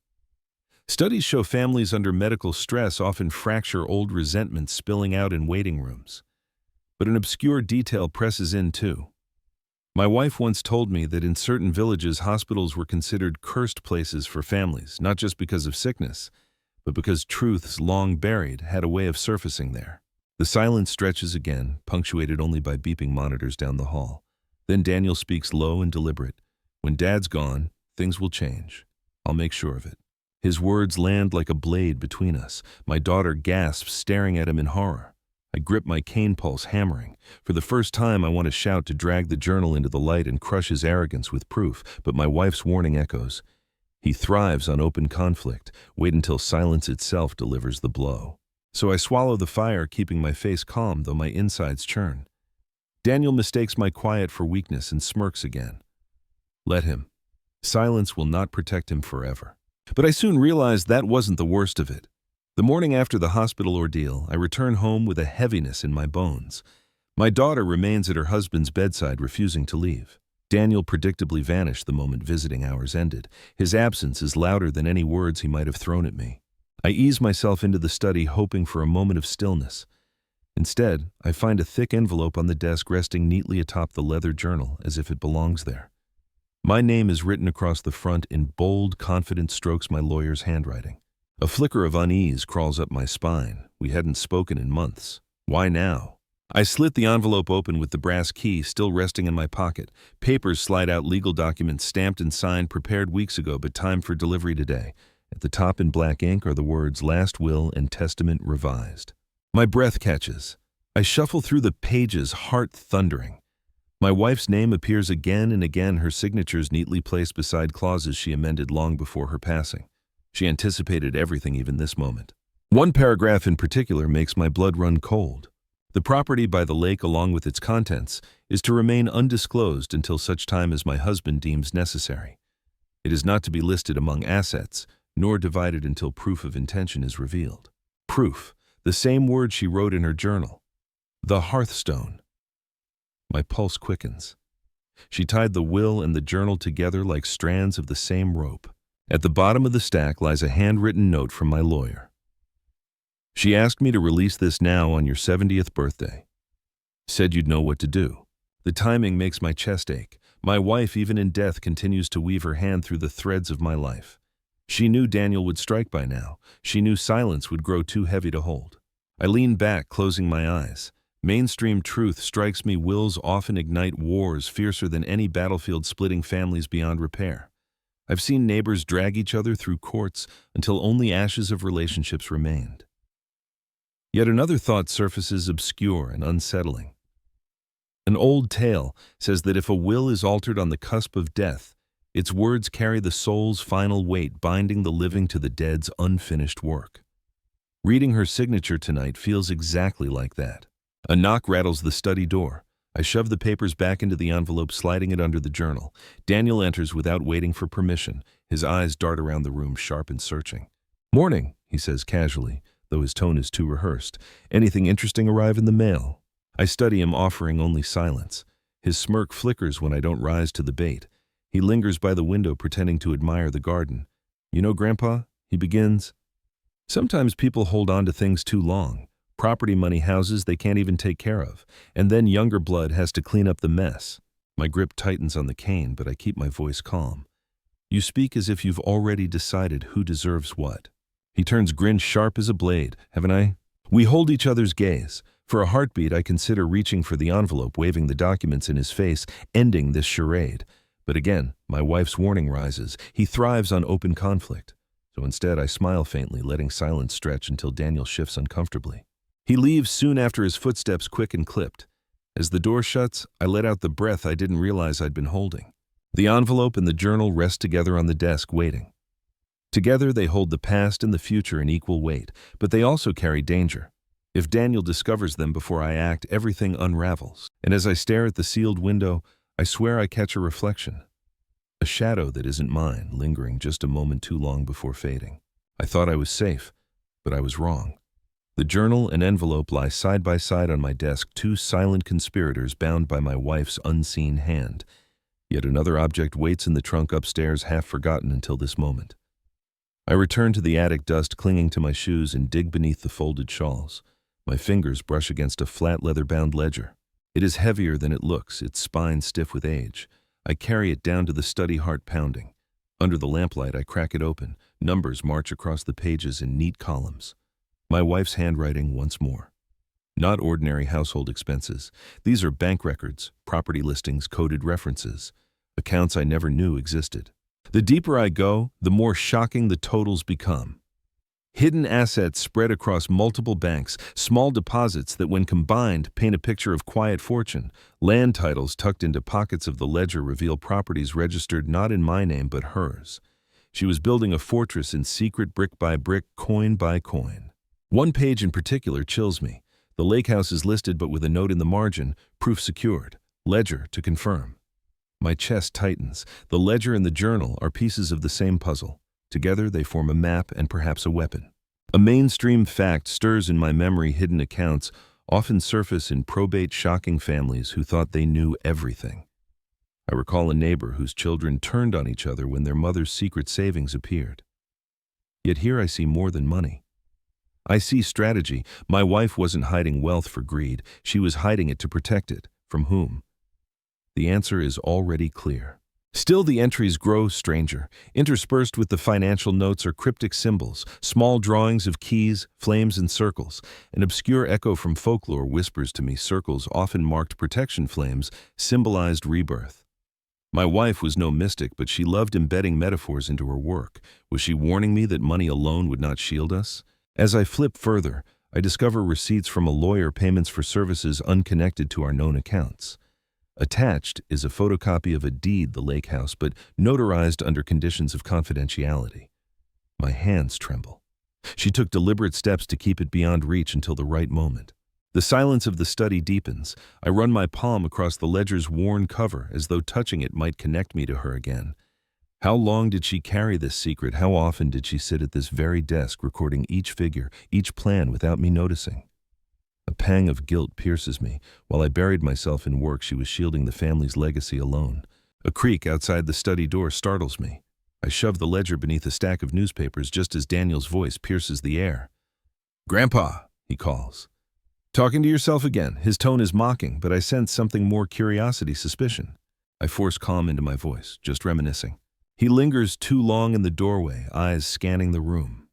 Studies show families under medical stress often fracture old resentments spilling out in waiting rooms. But an obscure detail presses in too. My wife once told me that in certain villages, hospitals were considered cursed places for families, not just because of sickness, but because truths long buried had a way of surfacing there. The silence stretches again, punctuated only by beeping monitors down the hall. Then Daniel speaks low and deliberate. When Dad's gone, things will change. I'll make sure of it. His words land like a blade between us. My daughter gasps, staring at him in horror. I grip my cane pulse, hammering. For the first time, I want to shout, to drag the journal into the light and crush his arrogance with proof, but my wife's warning echoes. He thrives on open conflict. Wait until silence itself delivers the blow. So I swallow the fire, keeping my face calm, though my insides churn. Daniel mistakes my quiet for weakness and smirks again. Let him. Silence will not protect him forever. But I soon realized that wasn't the worst of it. The morning after the hospital ordeal, I return home with a heaviness in my bones. My daughter remains at her husband's bedside, refusing to leave. Daniel predictably vanished the moment visiting hours ended. His absence is louder than any words he might have thrown at me. I ease myself into the study, hoping for a moment of stillness. Instead, I find a thick envelope on the desk resting neatly atop the leather journal, as if it belongs there. My name is written across the front in bold, confident strokes, my lawyer's handwriting. A flicker of unease crawls up my spine. We hadn't spoken in months. Why now? I slit the envelope open with the brass key still resting in my pocket. Papers slide out, legal documents stamped and signed, prepared weeks ago, but time for delivery today. At the top in black ink are the words, "Last Will and Testament Revised." My breath catches. I shuffle through the pages, heart thundering. My wife's name appears again and again, her signatures neatly placed beside clauses she amended long before her passing. She anticipated everything, even this moment. One paragraph in particular makes my blood run cold. The property by the lake, along with its contents, is to remain undisclosed until such time as my husband deems necessary. It is not to be listed among assets, nor divided until proof of intention is revealed. Proof, the same word she wrote in her journal. The hearthstone. My pulse quickens. She tied the will and the journal together like strands of the same rope. At the bottom of the stack lies a handwritten note from my lawyer. She asked me to release this now on your 70th birthday. Said you'd know what to do. The timing makes my chest ache. My wife, even in death, continues to weave her hand through the threads of my life. She knew Daniel would strike by now. She knew silence would grow too heavy to hold. I lean back, closing my eyes. Mainstream truth strikes me. Wills often ignite wars fiercer than any battlefield, splitting families beyond repair. I've seen neighbors drag each other through courts until only ashes of relationships remained. Yet another thought surfaces, obscure and unsettling. An old tale says that if a will is altered on the cusp of death, its words carry the soul's final weight, binding the living to the dead's unfinished work. Reading her signature tonight feels exactly like that. A knock rattles the study door. I shove the papers back into the envelope, sliding it under the journal. Daniel enters without waiting for permission. His eyes dart around the room, sharp and searching. "Morning," he says casually, though his tone is too rehearsed. "Anything interesting arrive in the mail?" I study him, offering only silence. His smirk flickers when I don't rise to the bait. He lingers by the window, pretending to admire the garden. "You know, Grandpa," he begins, "sometimes people hold on to things too long. Property money, houses they can't even take care of, and then younger blood has to clean up the mess. My grip tightens on the cane, but I keep my voice calm. You speak as if you've already decided who deserves what. He turns grin sharp as a blade. Haven't I? We hold each other's gaze. For a heartbeat, I consider reaching for the envelope, waving the documents in his face, ending this charade. But again, my wife's warning rises. He thrives on open conflict. So instead, I smile faintly, letting silence stretch until Daniel shifts uncomfortably. He leaves soon after, his footsteps quick and clipped. As the door shuts, I let out the breath I didn't realize I'd been holding. The envelope and the journal rest together on the desk, waiting. Together, they hold the past and the future in equal weight, but they also carry danger. If Daniel discovers them before I act, everything unravels. And as I stare at the sealed window, I swear I catch a reflection. A shadow that isn't mine, lingering just a moment too long before fading. I thought I was safe, but I was wrong. The journal and envelope lie side by side on my desk, two silent conspirators bound by my wife's unseen hand. Yet another object waits in the trunk upstairs, half forgotten until this moment. I return to the attic, dust clinging to my shoes, and dig beneath the folded shawls. My fingers brush against a flat leather-bound ledger. It is heavier than it looks, its spine stiff with age. I carry it down to the study, heart pounding. Under the lamplight, I crack it open. Numbers march across the pages in neat columns. My wife's handwriting once more. Not ordinary household expenses. These are bank records, property listings, coded references, accounts I never knew existed. The deeper I go, the more shocking the totals become. Hidden assets spread across multiple banks, small deposits that when combined paint a picture of quiet fortune. Land titles tucked into pockets of the ledger reveal properties registered not in my name but hers. She was building a fortress in secret, brick by brick, coin by coin. One page in particular chills me. The lake house is listed but with a note in the margin, proof secured, ledger to confirm. My chest tightens. The ledger and the journal are pieces of the same puzzle. Together they form a map and perhaps a weapon. A mainstream fact stirs in my memory. Hidden accounts often surface in probate, shocking families who thought they knew everything. I recall a neighbor whose children turned on each other when their mother's secret savings appeared. Yet here I see more than money. I see strategy. My wife wasn't hiding wealth for greed. She was hiding it to protect it. From whom? The answer is already clear. Still, the entries grow stranger. Interspersed with the financial notes are cryptic symbols, small drawings of keys, flames, and circles. An obscure echo from folklore whispers to me circles often marked protection, flames symbolized rebirth. My wife was no mystic, but she loved embedding metaphors into her work. Was she warning me that money alone would not shield us? As I flip further, I discover receipts from a lawyer, payments for services unconnected to our known accounts. Attached is a photocopy of a deed, the lake house, but notarized under conditions of confidentiality. My hands tremble. She took deliberate steps to keep it beyond reach until the right moment. The silence of the study deepens. I run my palm across the ledger's worn cover as though touching it might connect me to her again. How long did she carry this secret? How often did she sit at this very desk recording each figure, each plan without me noticing? A pang of guilt pierces me. While I buried myself in work, she was shielding the family's legacy alone. A creak outside the study door startles me. I shove the ledger beneath a stack of newspapers just as Daniel's voice pierces the air. "Grandpa," he calls. "Talking to yourself again." His tone is mocking, but I sense something more: curiosity, suspicion. I force calm into my voice, just reminiscing. He lingers too long in the doorway, eyes scanning the room.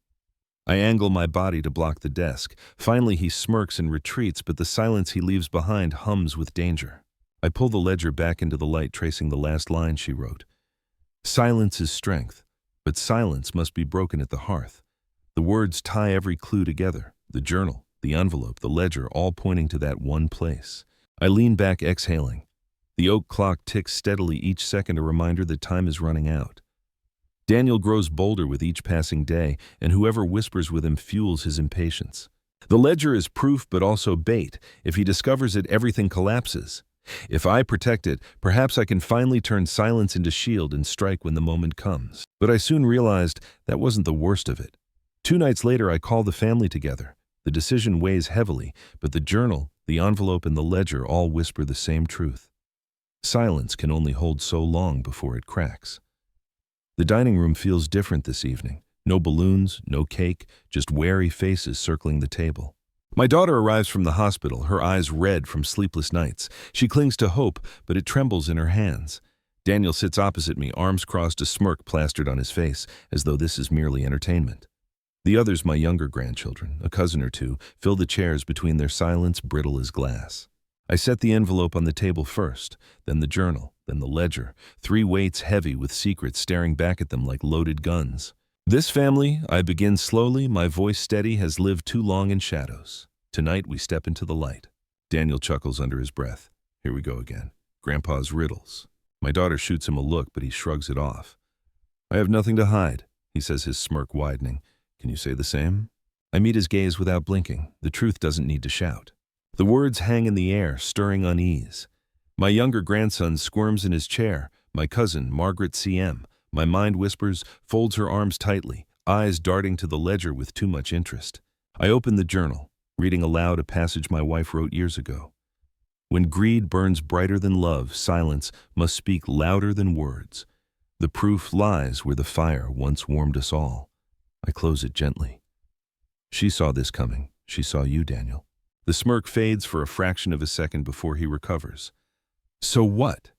I angle my body to block the desk. Finally, he smirks and retreats, but the silence he leaves behind hums with danger. I pull the ledger back into the light, tracing the last line she wrote. "Silence is strength, but silence must be broken at the hearth." The words tie every clue together. The journal, the envelope, the ledger, all pointing to that one place. I lean back, exhaling. The oak clock ticks steadily, each second a reminder that time is running out. Daniel grows bolder with each passing day, and whoever whispers with him fuels his impatience. The ledger is proof but also bait. If he discovers it, everything collapses. If I protect it, perhaps I can finally turn silence into shield and strike when the moment comes. But I soon realized that wasn't the worst of it. 2 nights later, I call the family together. The decision weighs heavily, but the journal, the envelope, and the ledger all whisper the same truth. Silence can only hold so long before it cracks. The dining room feels different this evening. No balloons, no cake, just wary faces circling the table. My daughter arrives from the hospital, her eyes red from sleepless nights. She clings to hope, but it trembles in her hands. Daniel sits opposite me, arms crossed, a smirk plastered on his face, as though this is merely entertainment. The others, my younger grandchildren, a cousin or two, fill the chairs between their silence brittle as glass. I set the envelope on the table first, then the journal, then the ledger, 3 weights heavy with secrets staring back at them like loaded guns. This family, I begin slowly, my voice steady, has lived too long in shadows. Tonight we step into the light. Daniel chuckles under his breath. Here we go again. Grandpa's riddles. My daughter shoots him a look, but he shrugs it off. I have nothing to hide, he says, his smirk widening. Can you say the same? I meet his gaze without blinking. The truth doesn't need to shout. The words hang in the air, stirring unease. My younger grandson squirms in his chair. My cousin, Margaret C.M. My mind whispers, folds her arms tightly, eyes darting to the ledger with too much interest. I open the journal, reading aloud a passage my wife wrote years ago. When greed burns brighter than love, silence must speak louder than words. The proof lies where the fire once warmed us all. I close it gently. She saw this coming. She saw you, Daniel. The smirk fades for a fraction of a second before he recovers. So what?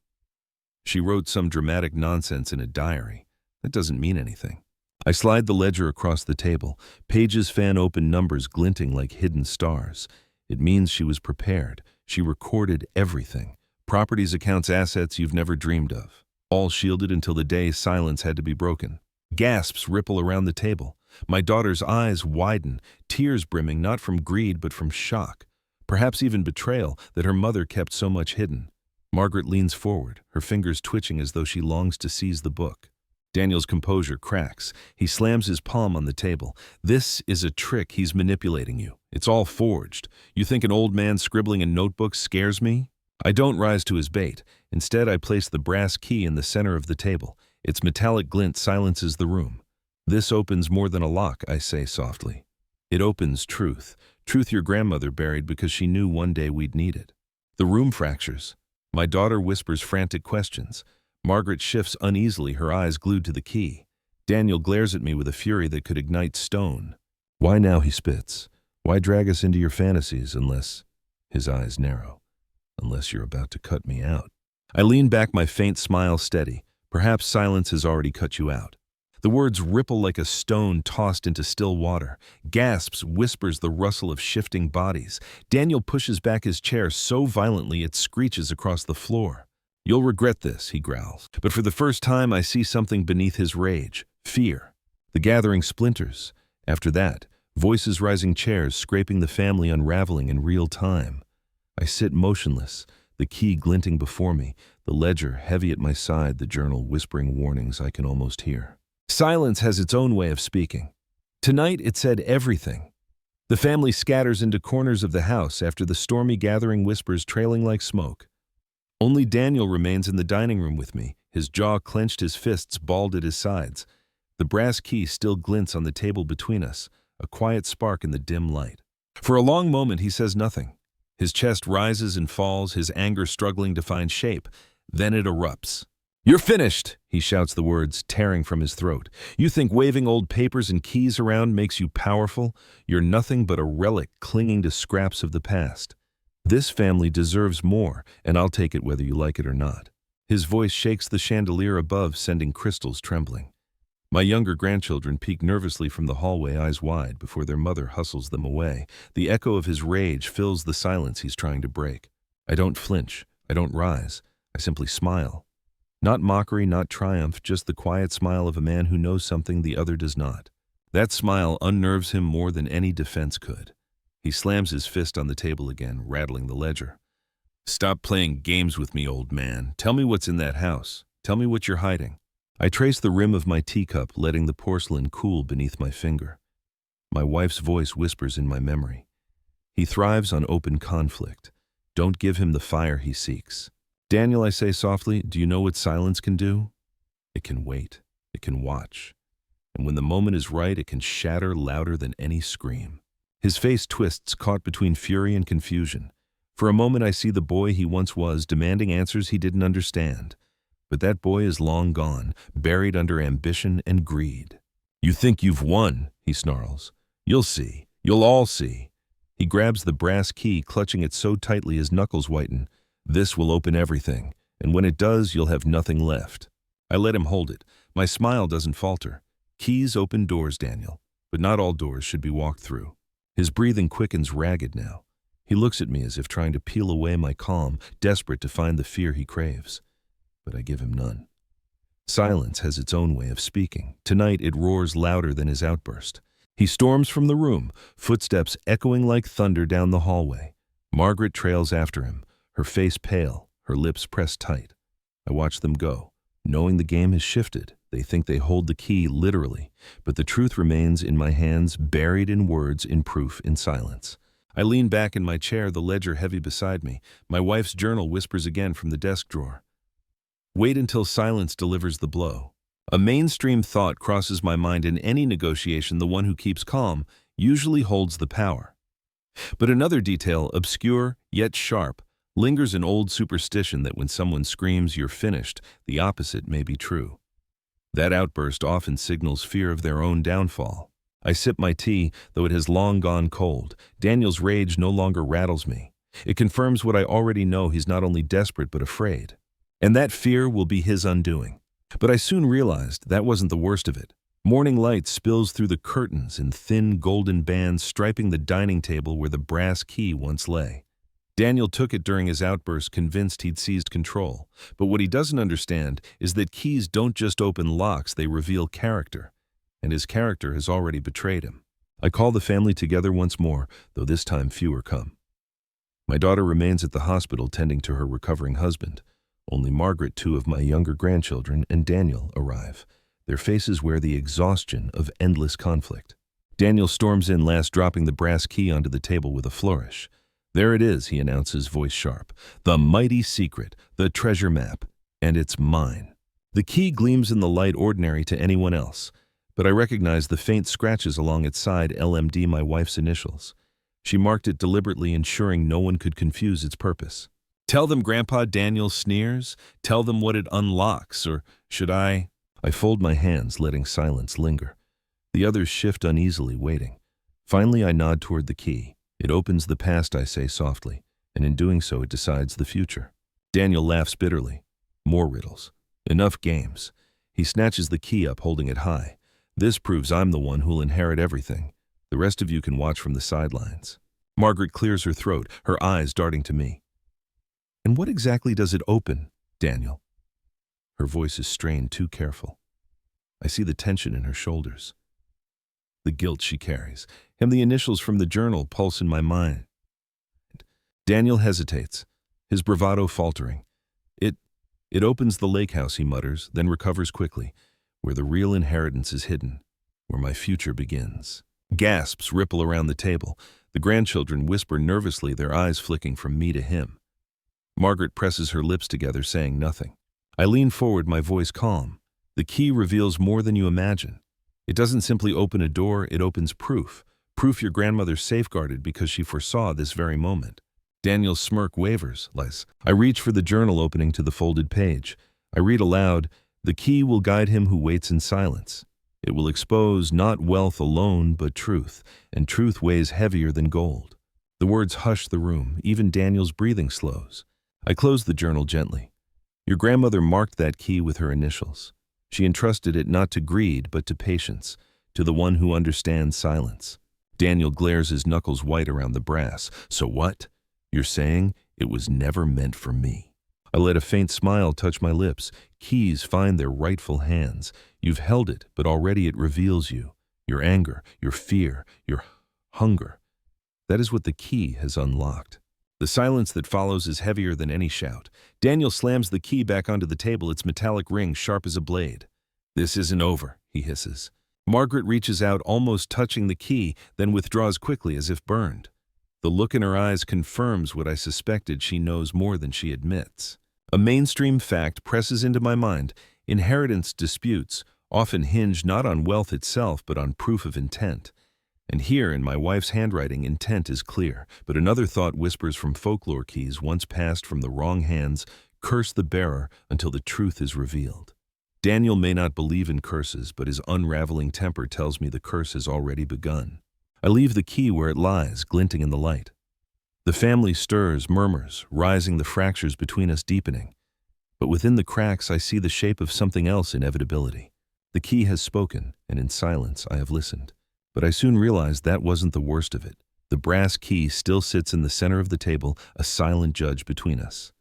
She wrote some dramatic nonsense in a diary. That doesn't mean anything. I slide the ledger across the table. Pages fan open, numbers glinting like hidden stars. It means she was prepared. She recorded everything. Properties, accounts, assets you've never dreamed of. All shielded until the day silence had to be broken. Gasps ripple around the table. My daughter's eyes widen, tears brimming not from greed but from shock. Perhaps even betrayal that her mother kept so much hidden. Margaret leans forward, her fingers twitching as though she longs to seize the book. Daniel's composure cracks. He slams his palm on the table. This is a trick. He's manipulating you. It's all forged. You think an old man scribbling in notebooks scares me? I don't rise to his bait. Instead, I place the brass key in the center of the table. Its metallic glint silences the room. This opens more than a lock, I say softly. It opens truth. Truth your grandmother buried because she knew one day we'd need it. The room fractures. My daughter whispers frantic questions. Margaret shifts uneasily, her eyes glued to the key. Daniel glares at me with a fury that could ignite stone. Why now, he spits. Why drag us into your fantasies unless... His eyes narrow. Unless you're about to cut me out. I lean back, my faint smile steady. Perhaps silence has already cut you out. The words ripple like a stone tossed into still water. Gasps, whispers, the rustle of shifting bodies. Daniel pushes back his chair so violently it screeches across the floor. You'll regret this, he growls. But for the first time, I see something beneath his rage. Fear. The gathering splinters. After that, voices rising, chairs scraping, the family unraveling in real time. I sit motionless, the key glinting before me, the ledger heavy at my side, the journal whispering warnings I can almost hear. Silence has its own way of speaking. Tonight it said everything. The family scatters into corners of the house after the stormy gathering whispers trailing like smoke. Only Daniel remains in the dining room with me, his jaw clenched, his fists balled at his sides. The brass key still glints on the table between us, a quiet spark in the dim light. For a long moment he says nothing. His chest rises and falls, his anger struggling to find shape. Then it erupts. You're finished, he shouts, the words tearing from his throat. You think waving old papers and keys around makes you powerful? You're nothing but a relic clinging to scraps of the past. This family deserves more, and I'll take it whether you like it or not. His voice shakes the chandelier above, sending crystals trembling. My younger grandchildren peek nervously from the hallway, eyes wide, before their mother hustles them away. The echo of his rage fills the silence he's trying to break. I don't flinch. I don't rise. I simply smile. Not mockery, not triumph, just the quiet smile of a man who knows something the other does not. That smile unnerves him more than any defense could. He slams his fist on the table again, rattling the ledger. Stop playing games with me, old man. Tell me what's in that house. Tell me what you're hiding. I trace the rim of my teacup, letting the porcelain cool beneath my finger. My wife's voice whispers in my memory. He thrives on open conflict. Don't give him the fire he seeks. Daniel, I say softly, do you know what silence can do? It can wait. It can watch. And when the moment is right, it can shatter louder than any scream. His face twists, caught between fury and confusion. For a moment I see the boy he once was, demanding answers he didn't understand. But that boy is long gone, buried under ambition and greed. You think you've won, he snarls. You'll see. You'll all see. He grabs the brass key, clutching it so tightly his knuckles whiten. This will open everything, and when it does, you'll have nothing left. I let him hold it. My smile doesn't falter. Keys open doors, Daniel, but not all doors should be walked through. His breathing quickens ragged now. He looks at me as if trying to peel away my calm, desperate to find the fear he craves. But I give him none. Silence has its own way of speaking. Tonight it roars louder than his outburst. He storms from the room, footsteps echoing like thunder down the hallway. Margaret trails after him, her face pale, her lips pressed tight. I watch them go. Knowing the game has shifted, they think they hold the key literally, but the truth remains in my hands, buried in words, in proof, in silence. I lean back in my chair, the ledger heavy beside me. My wife's journal whispers again from the desk drawer. Wait until silence delivers the blow. A mainstream thought crosses my mind. In any negotiation, the one who keeps calm usually holds the power. But another detail, obscure yet sharp, lingers an old superstition that when someone screams, "You're finished," the opposite may be true. That outburst often signals fear of their own downfall. I sip my tea, though it has long gone cold. Daniel's rage no longer rattles me. It confirms what I already know: he's not only desperate but afraid. And that fear will be his undoing. But I soon realized that wasn't the worst of it. Morning light spills through the curtains in thin golden bands, striping the dining table where the brass key once lay. Daniel took it during his outburst, convinced he'd seized control. But what he doesn't understand is that keys don't just open locks, they reveal character. And his character has already betrayed him. I call the family together once more, though this time fewer come. My daughter remains at the hospital tending to her recovering husband. Only Margaret, two of my younger grandchildren, and Daniel arrive. Their faces wear the exhaustion of endless conflict. Daniel storms in last, dropping the brass key onto the table with a flourish. "There it is," he announces, voice sharp. "The mighty secret, the treasure map, and it's mine." The key gleams in the light, ordinary to anyone else, but I recognize the faint scratches along its side, LMD, my wife's initials. She marked it deliberately, ensuring no one could confuse its purpose. "Tell them, Grandpa," Daniel sneers. "Tell them what it unlocks, or should I?" I fold my hands, letting silence linger. The others shift uneasily, waiting. Finally, I nod toward the key. "It opens the past," I say softly, and in doing so, it decides the future. Daniel laughs bitterly. More riddles. Enough games. He snatches the key up, holding it high. "This proves I'm the one who'll inherit everything. The rest of you can watch from the sidelines." Margaret clears her throat, her eyes darting to me. "And what exactly does it open, Daniel?" Her voice is strained, too careful. I see the tension in her shoulders, the guilt she carries, and the initials from the journal pulse in my mind. Daniel hesitates, his bravado faltering. It opens the lake house," he mutters, then recovers quickly, "where the real inheritance is hidden, where my future begins." Gasps ripple around the table. The grandchildren whisper nervously, their eyes flicking from me to him. Margaret presses her lips together, saying nothing. I lean forward, my voice calm. "The key reveals more than you imagine. It doesn't simply open a door, it opens proof. Proof your grandmother safeguarded because she foresaw this very moment." Daniel's smirk wavers. I reach for the journal, opening to the folded page. I read aloud, "The key will guide him who waits in silence. It will expose not wealth alone, but truth, and truth weighs heavier than gold." The words hush the room. Even Daniel's breathing slows. I close the journal gently. "Your grandmother marked that key with her initials. She entrusted it not to greed, but to patience, to the one who understands silence." Daniel glares, his knuckles white around the brass. "So what? You're saying it was never meant for me?" I let a faint smile touch my lips. "Keys find their rightful hands. You've held it, but already it reveals you. Your anger, your fear, your hunger. That is what the key has unlocked." The silence that follows is heavier than any shout. Daniel slams the key back onto the table, its metallic ring sharp as a blade. "This isn't over," he hisses. Margaret reaches out, almost touching the key, then withdraws quickly as if burned. The look in her eyes confirms what I suspected: she knows more than she admits. A mainstream fact presses into my mind. Inheritance disputes often hinge not on wealth itself, but on proof of intent. And here, in my wife's handwriting, intent is clear. But another thought whispers from folklore: keys once passed from the wrong hands curse the bearer until the truth is revealed. Daniel may not believe in curses, but his unraveling temper tells me the curse has already begun. I leave the key where it lies, glinting in the light. The family stirs, murmurs, rising, the fractures between us deepening. But within the cracks I see the shape of something else, inevitability. The key has spoken, and in silence I have listened. But I soon realized that wasn't the worst of it. The brass key still sits in the center of the table, a silent judge between us.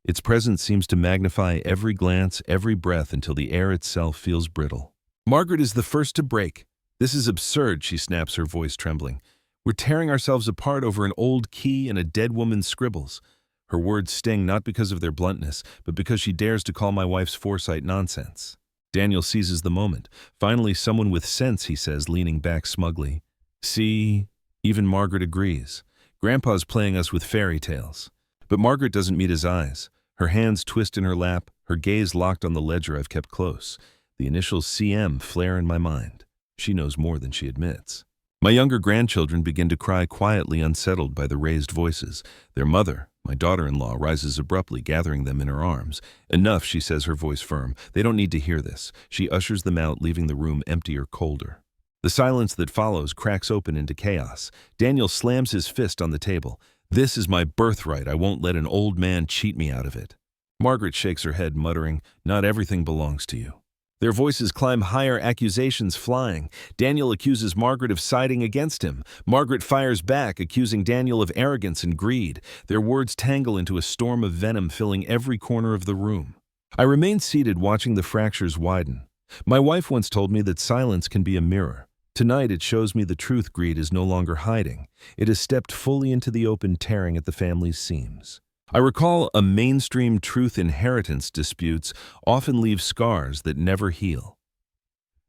Its presence seems to magnify every glance, every breath, until the air itself feels brittle. Margaret is the first to break. "This is absurd," she snaps, her voice trembling. "We're tearing ourselves apart over an old key and a dead woman's scribbles." Her words sting not because of their bluntness, but because she dares to call my wife's foresight nonsense. Daniel seizes the moment. "Finally, someone with sense," he says, leaning back smugly. "See, even Margaret agrees. Grandpa's playing us with fairy tales." But Margaret doesn't meet his eyes. Her hands twist in her lap, her gaze locked on the ledger I've kept close. The initials CM flare in my mind. She knows more than she admits. My younger grandchildren begin to cry quietly, unsettled by the raised voices. Their mother, my daughter-in-law, rises abruptly, gathering them in her arms. "Enough," she says, her voice firm. "They don't need to hear this." She ushers them out, leaving the room emptier, colder. The silence that follows cracks open into chaos. Daniel slams his fist on the table. "This is my birthright. I won't let an old man cheat me out of it." Margaret shakes her head, muttering, "Not everything belongs to you." Their voices climb higher, accusations flying. Daniel accuses Margaret of siding against him. Margaret fires back, accusing Daniel of arrogance and greed. Their words tangle into a storm of venom, filling every corner of the room. I remain seated, watching the fractures widen. My wife once told me that silence can be a mirror. Tonight it shows me the truth greed is no longer hiding. It has stepped fully into the open, tearing at the family's seams. I recall a mainstream truth inheritance disputes often leave scars that never heal.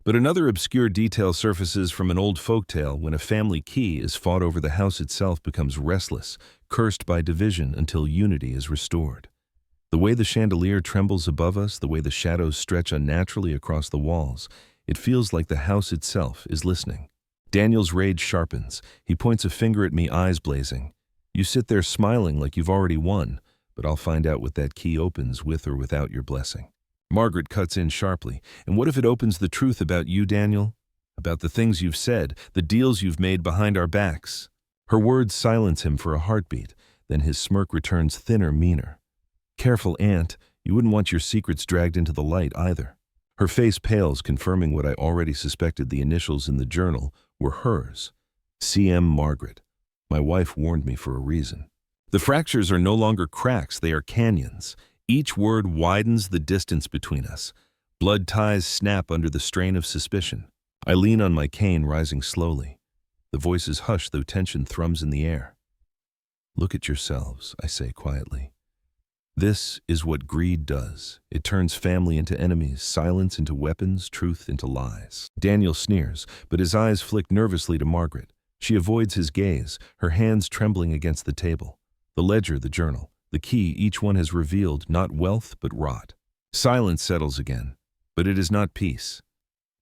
But another obscure detail surfaces from an old folktale. When a family key is fought over, the house itself becomes restless, cursed by division until unity is restored. The way the chandelier trembles above us, the way the shadows stretch unnaturally across the walls, it feels like the house itself is listening. Daniel's rage sharpens. He points a finger at me, eyes blazing. "You sit there smiling like you've already won, but I'll find out what that key opens, with or without your blessing." Margaret cuts in sharply. "And what if it opens the truth about you, Daniel? About the things you've said, the deals you've made behind our backs?" Her words silence him for a heartbeat. Then his smirk returns, thinner, meaner. "Careful, Aunt. You wouldn't want your secrets dragged into the light either." Her face pales, confirming what I already suspected. The initials in the journal were hers. CM Margaret. My wife warned me for a reason. The fractures are no longer cracks, they are canyons. Each word widens the distance between us. Blood ties snap under the strain of suspicion. I lean on my cane, rising slowly. The voices hush, though tension thrums in the air. "Look at yourselves," I say quietly. "This is what greed does. It turns family into enemies, silence into weapons, truth into lies." Daniel sneers, but his eyes flick nervously to Margaret. She avoids his gaze, her hands trembling against the table. The ledger, the journal, the key, each one has revealed not wealth but rot. Silence settles again, but it is not peace.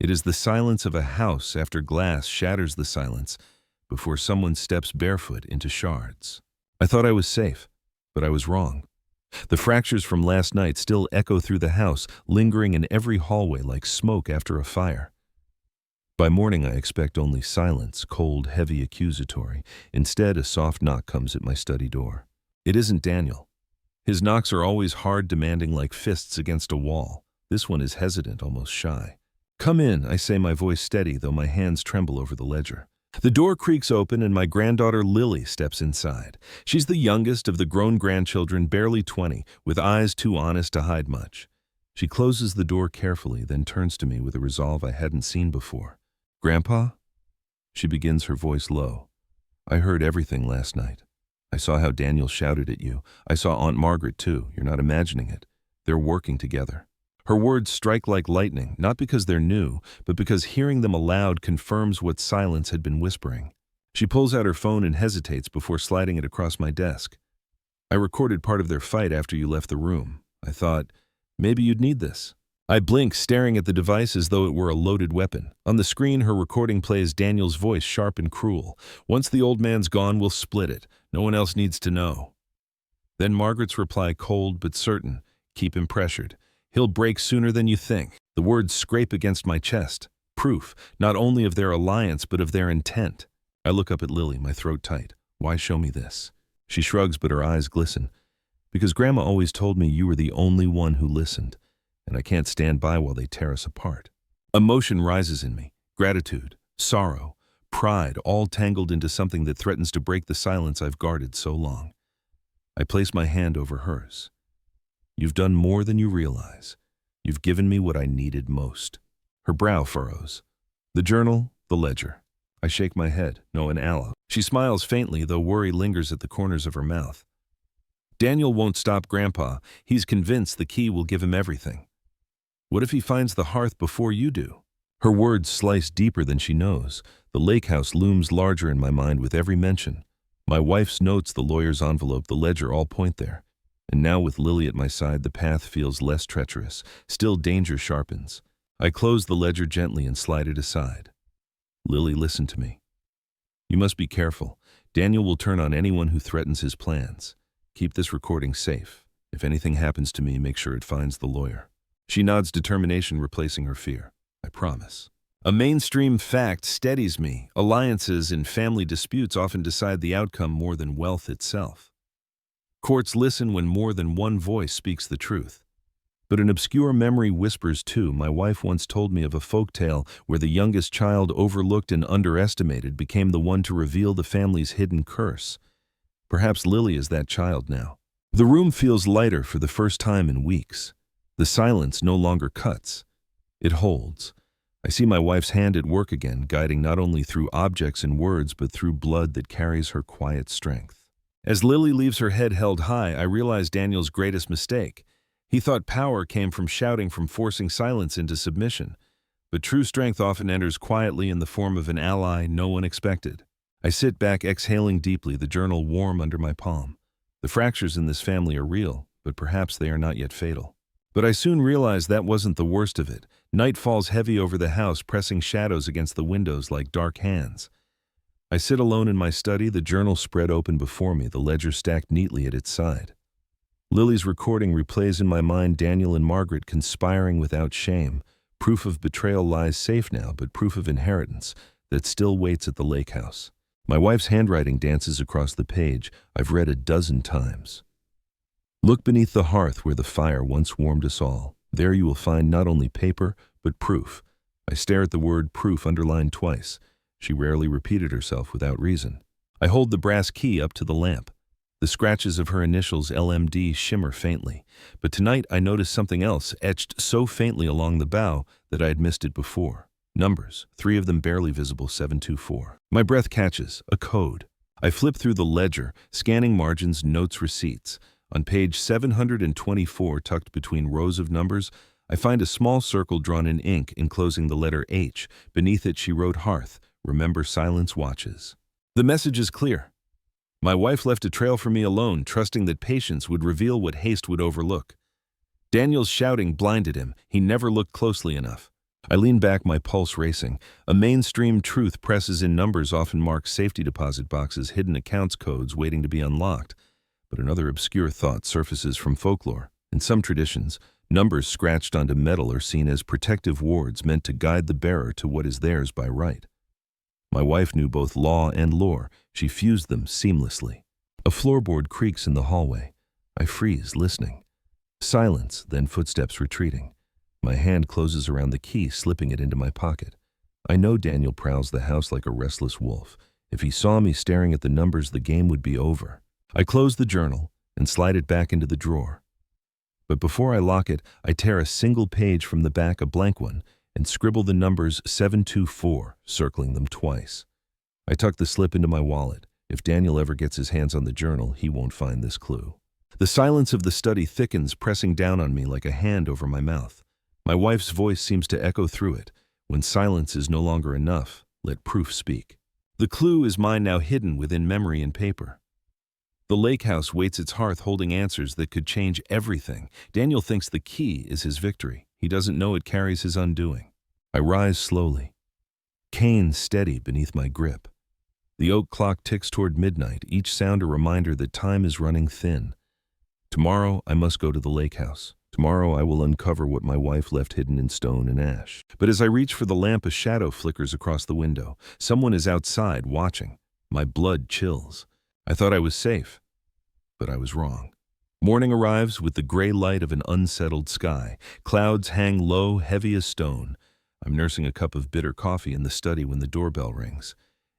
It is the silence of a house after glass shatters the silence before someone steps barefoot into shards. I thought I was safe, but I was wrong. The fractures from last night still echo through the house, lingering in every hallway like smoke after a fire. By morning I expect only silence, cold, heavy, accusatory. Instead, a soft knock comes at my study door. It isn't Daniel. His knocks are always hard, demanding, like fists against a wall. This one is hesitant, almost shy. "Come in," I say, my voice steady, though my hands tremble over the ledger. The door creaks open and my granddaughter Lily steps inside. She's the youngest of the grown grandchildren, barely 20, with eyes too honest to hide much. She closes the door carefully, then turns to me with a resolve I hadn't seen before. "Grandpa?" She begins, her voice low. "I heard everything last night. I saw how Daniel shouted at you. I saw Aunt Margaret too. You're not imagining it. They're working together." Her words strike like lightning, not because they're new, but because hearing them aloud confirms what silence had been whispering. She pulls out her phone and hesitates before sliding it across my desk. "I recorded part of their fight after you left the room. I thought, maybe you'd need this." I blink, staring at the device as though it were a loaded weapon. On the screen, her recording plays, Daniel's voice sharp and cruel. "Once the old man's gone, we'll split it. No one else needs to know." Then Margaret's reply, cold but certain, "Keep him pressured. He'll break sooner than you think." The words scrape against my chest. Proof, not only of their alliance, but of their intent. I look up at Lily, my throat tight. Why show me this? She shrugs, but her eyes glisten. Because Grandma always told me you were the only one who listened, and I can't stand by while they tear us apart. Emotion rises in me. Gratitude, sorrow, pride, all tangled into something that threatens to break the silence I've guarded so long. I place my hand over hers. You've done more than you realize. You've given me what I needed most. Her brow furrows. The journal, the ledger. I shake my head, no, an aloe. She smiles faintly, though worry lingers at the corners of her mouth. Daniel won't stop Grandpa. He's convinced the key will give him everything. What if he finds the hearth before you do? Her words slice deeper than she knows. The lake house looms larger in my mind with every mention. My wife's notes, the lawyer's envelope, the ledger all point there. And now with Lily at my side, the path feels less treacherous. Still, danger sharpens. I close the ledger gently and slide it aside. Lily, listen to me. You must be careful. Daniel will turn on anyone who threatens his plans. Keep this recording safe. If anything happens to me, make sure it finds the lawyer. She nods, determination replacing her fear. I promise. A mainstream fact steadies me. Alliances in family disputes often decide the outcome more than wealth itself. Courts listen when more than one voice speaks the truth. But an obscure memory whispers too. My wife once told me of a folk tale where the youngest child, overlooked and underestimated, became the one to reveal the family's hidden curse. Perhaps Lily is that child now. The room feels lighter for the first time in weeks. The silence no longer cuts. It holds. I see my wife's hand at work again, guiding not only through objects and words, but through blood that carries her quiet strength. As Lily leaves her head held high, I realize Daniel's greatest mistake. He thought power came from shouting, from forcing silence into submission. But true strength often enters quietly in the form of an ally no one expected. I sit back, exhaling deeply, the journal warm under my palm. The fractures in this family are real, but perhaps they are not yet fatal. But I soon realize that wasn't the worst of it. Night falls heavy over the house, pressing shadows against the windows like dark hands. I sit alone in my study, the journal spread open before me, the ledger stacked neatly at its side. Lily's recording replays in my mind, Daniel and Margaret conspiring without shame. Proof of betrayal lies safe now, but proof of inheritance that still waits at the lake house. My wife's handwriting dances across the page I've read a dozen times. Look beneath the hearth where the fire once warmed us all. There you will find not only paper, but proof. I stare at the word proof underlined twice. She rarely repeated herself without reason. I hold the brass key up to the lamp. The scratches of her initials LMD shimmer faintly. But tonight I notice something else, etched so faintly along the bow that I had missed it before. Numbers, 3 of them barely visible, 724. My breath catches, a code. I flip through the ledger, scanning margins, notes, receipts. On page 724, tucked between rows of numbers, I find a small circle drawn in ink enclosing the letter H. Beneath it she wrote hearth, remember silence watches. The message is clear. My wife left a trail for me alone, trusting that patience would reveal what haste would overlook. Daniel's shouting blinded him. He never looked closely enough. I lean back, my pulse racing. A mainstream truth presses in numbers often marks safety deposit boxes, hidden accounts codes waiting to be unlocked. But another obscure thought surfaces from folklore. In some traditions, numbers scratched onto metal are seen as protective wards meant to guide the bearer to what is theirs by right. My wife knew both law and lore. She fused them seamlessly. A floorboard creaks in the hallway. I freeze, listening. Silence, then footsteps retreating. My hand closes around the key, slipping it into my pocket. I know Daniel prowls the house like a restless wolf. If he saw me staring at the numbers, the game would be over. I close the journal and slide it back into the drawer. But before I lock it, I tear a single page from the back, a blank one, and scribble the numbers 724, circling them twice. I tuck the slip into my wallet. If Daniel ever gets his hands on the journal, he won't find this clue. The silence of the study thickens, pressing down on me like a hand over my mouth. My wife's voice seems to echo through it. When silence is no longer enough, let proof speak. The clue is mine now, hidden within memory and paper. The lake house waits its hearth, holding answers that could change everything. Daniel thinks the key is his victory. He doesn't know it carries his undoing. I rise slowly, cane steady beneath my grip. The oak clock ticks toward midnight, each sound a reminder that time is running thin. Tomorrow I must go to the lake house. Tomorrow I will uncover what my wife left hidden in stone and ash. But as I reach for the lamp, a shadow flickers across the window. Someone is outside, watching. My blood chills. I thought I was safe, but I was wrong. Morning arrives with the gray light of an unsettled sky. Clouds hang low, heavy as stone. I'm nursing a cup of bitter coffee in the study when the doorbell rings.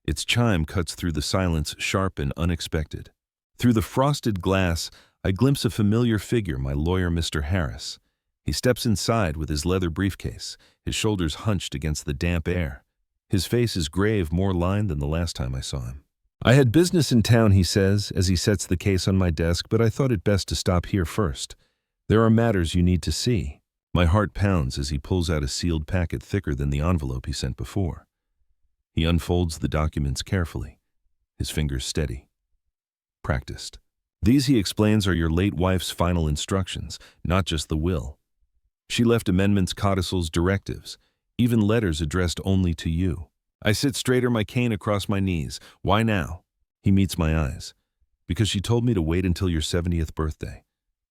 Its chime cuts through the silence, sharp and unexpected. Through the frosted glass, I glimpse a familiar figure, my lawyer, Mr. Harris. He steps inside with his leather briefcase, his shoulders hunched against the damp air. His face is grave, more lined than the last time I saw him. I had business in town, he says, as he sets the case on my desk, but I thought it best to stop here first. There are matters you need to see. My heart pounds as he pulls out a sealed packet thicker than the envelope he sent before. He unfolds the documents carefully, his fingers steady. Practiced. These, he explains, are your late wife's final instructions, not just the will. She left amendments, codicils, directives, even letters addressed only to you. I sit straighter, my cane across my knees. Why now? He meets my eyes. Because she told me to wait until your 70th birthday.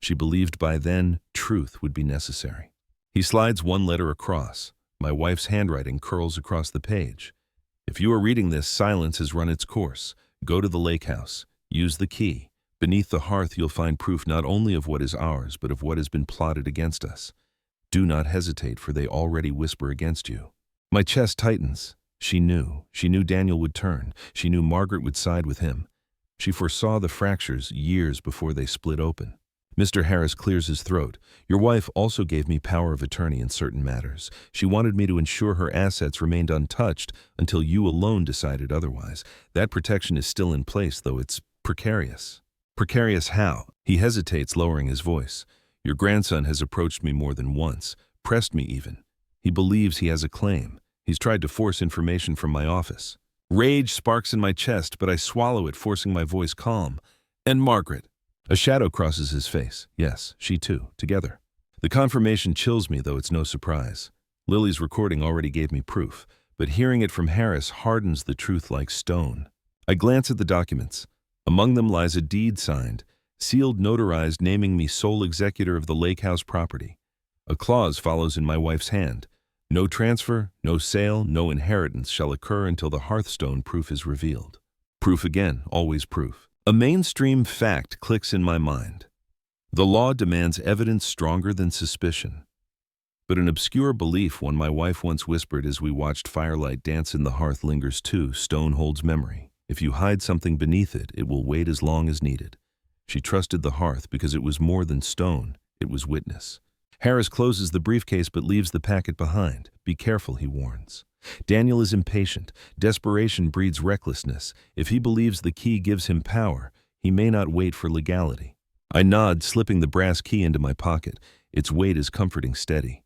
She believed by then truth would be necessary. He slides one letter across. My wife's handwriting curls across the page. If you are reading this, silence has run its course. Go to the lake house. Use the key. Beneath the hearth you'll find proof not only of what is ours, but of what has been plotted against us. Do not hesitate, for they already whisper against you. My chest tightens. She knew. She knew Daniel would turn. She knew Margaret would side with him. She foresaw the fractures years before they split open. Mr. Harris clears his throat. Your wife also gave me power of attorney in certain matters. She wanted me to ensure her assets remained untouched until you alone decided otherwise. That protection is still in place, though it's precarious. Precarious how? He hesitates, lowering his voice. Your grandson has approached me more than once, pressed me even. He believes he has a claim. He's tried to force information from my office. Rage sparks in my chest, but I swallow it, forcing my voice calm. And Margaret. A shadow crosses his face. Yes, she too, together. The confirmation chills me, though it's no surprise. Lily's recording already gave me proof, but hearing it from Harris hardens the truth like stone. I glance at the documents. Among them lies a deed signed, sealed, notarized, naming me sole executor of the lake house property. A clause follows in my wife's hand. No transfer, no sale, no inheritance shall occur until the hearthstone proof is revealed. Proof again, always proof. A mainstream fact clicks in my mind. The law demands evidence stronger than suspicion. But an obscure belief one my wife once whispered as we watched firelight dance in the hearth lingers too. Stone holds memory. If you hide something beneath it, it will wait as long as needed. She trusted the hearth because it was more than stone, it was witness. Harris closes the briefcase but leaves the packet behind. Be careful, he warns. Daniel is impatient. Desperation breeds recklessness. If he believes the key gives him power, he may not wait for legality. I nod, slipping the brass key into my pocket. Its weight is comforting steady.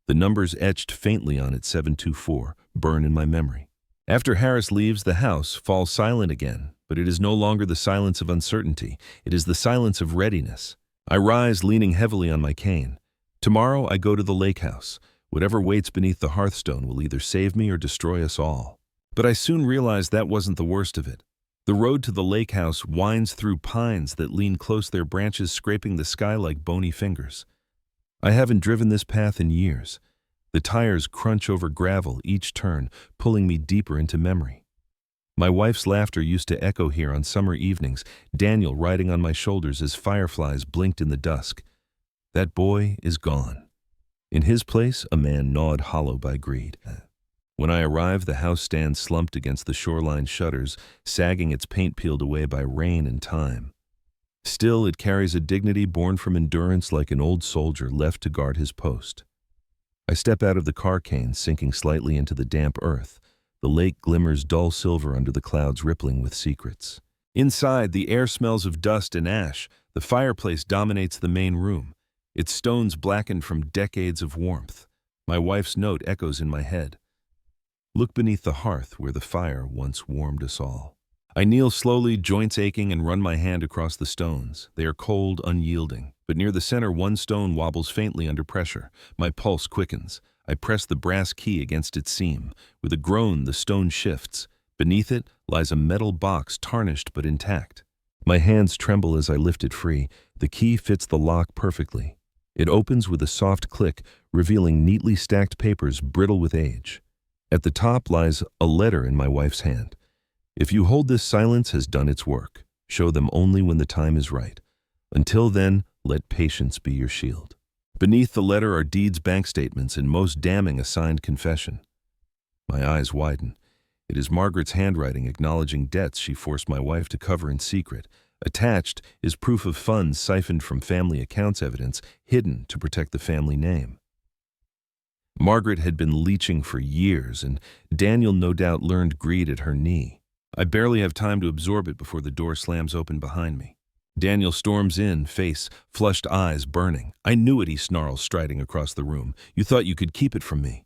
The numbers etched faintly on it, 724, burn in my memory. After Harris leaves, the house falls silent again, but it is no longer the silence of uncertainty. It is the silence of readiness. I rise, leaning heavily on my cane. Tomorrow I go to the lake house. Whatever waits beneath the hearthstone will either save me or destroy us all. But I soon realized that wasn't the worst of it. The road to the lake house winds through pines that lean close, their branches scraping the sky like bony fingers. I haven't driven this path in years. The tires crunch over gravel each turn, pulling me deeper into memory. My wife's laughter used to echo here on summer evenings, Daniel riding on my shoulders as fireflies blinked in the dusk. That boy is gone. In his place, a man gnawed hollow by greed. When I arrive, the house stands slumped against the shoreline shutters, sagging, its paint peeled away by rain and time. Still, it carries a dignity born from endurance, like an old soldier left to guard his post. I step out of the car, cane sinking slightly into the damp earth. The lake glimmers dull silver under the clouds, rippling with secrets. Inside, the air smells of dust and ash. The fireplace dominates the main room, its stones blackened from decades of warmth. My wife's note echoes in my head. Look beneath the hearth where the fire once warmed us all. I kneel slowly, joints aching, and run my hand across the stones. They are cold, unyielding. But near the center, one stone wobbles faintly under pressure. My pulse quickens. I press the brass key against its seam. With a groan, the stone shifts. Beneath it lies a metal box, tarnished but intact. My hands tremble as I lift it free. The key fits the lock perfectly. It opens with a soft click, revealing neatly stacked papers brittle with age. At the top lies a letter in my wife's hand. If you hold this, silence has done its work. Show them only when the time is right. Until then, let patience be your shield. Beneath the letter are deeds, bank statements, and most damning, a signed confession. My eyes widen. It is Margaret's handwriting acknowledging debts she forced my wife to cover in secret. Attached is proof of funds siphoned from family accounts, evidence hidden to protect the family name. Margaret had been leeching for years, and Daniel no doubt learned greed at her knee. I barely have time to absorb it before the door slams open behind me. Daniel storms in, face, flushed eyes burning. I knew it, he snarls, striding across the room. You thought you could keep it from me.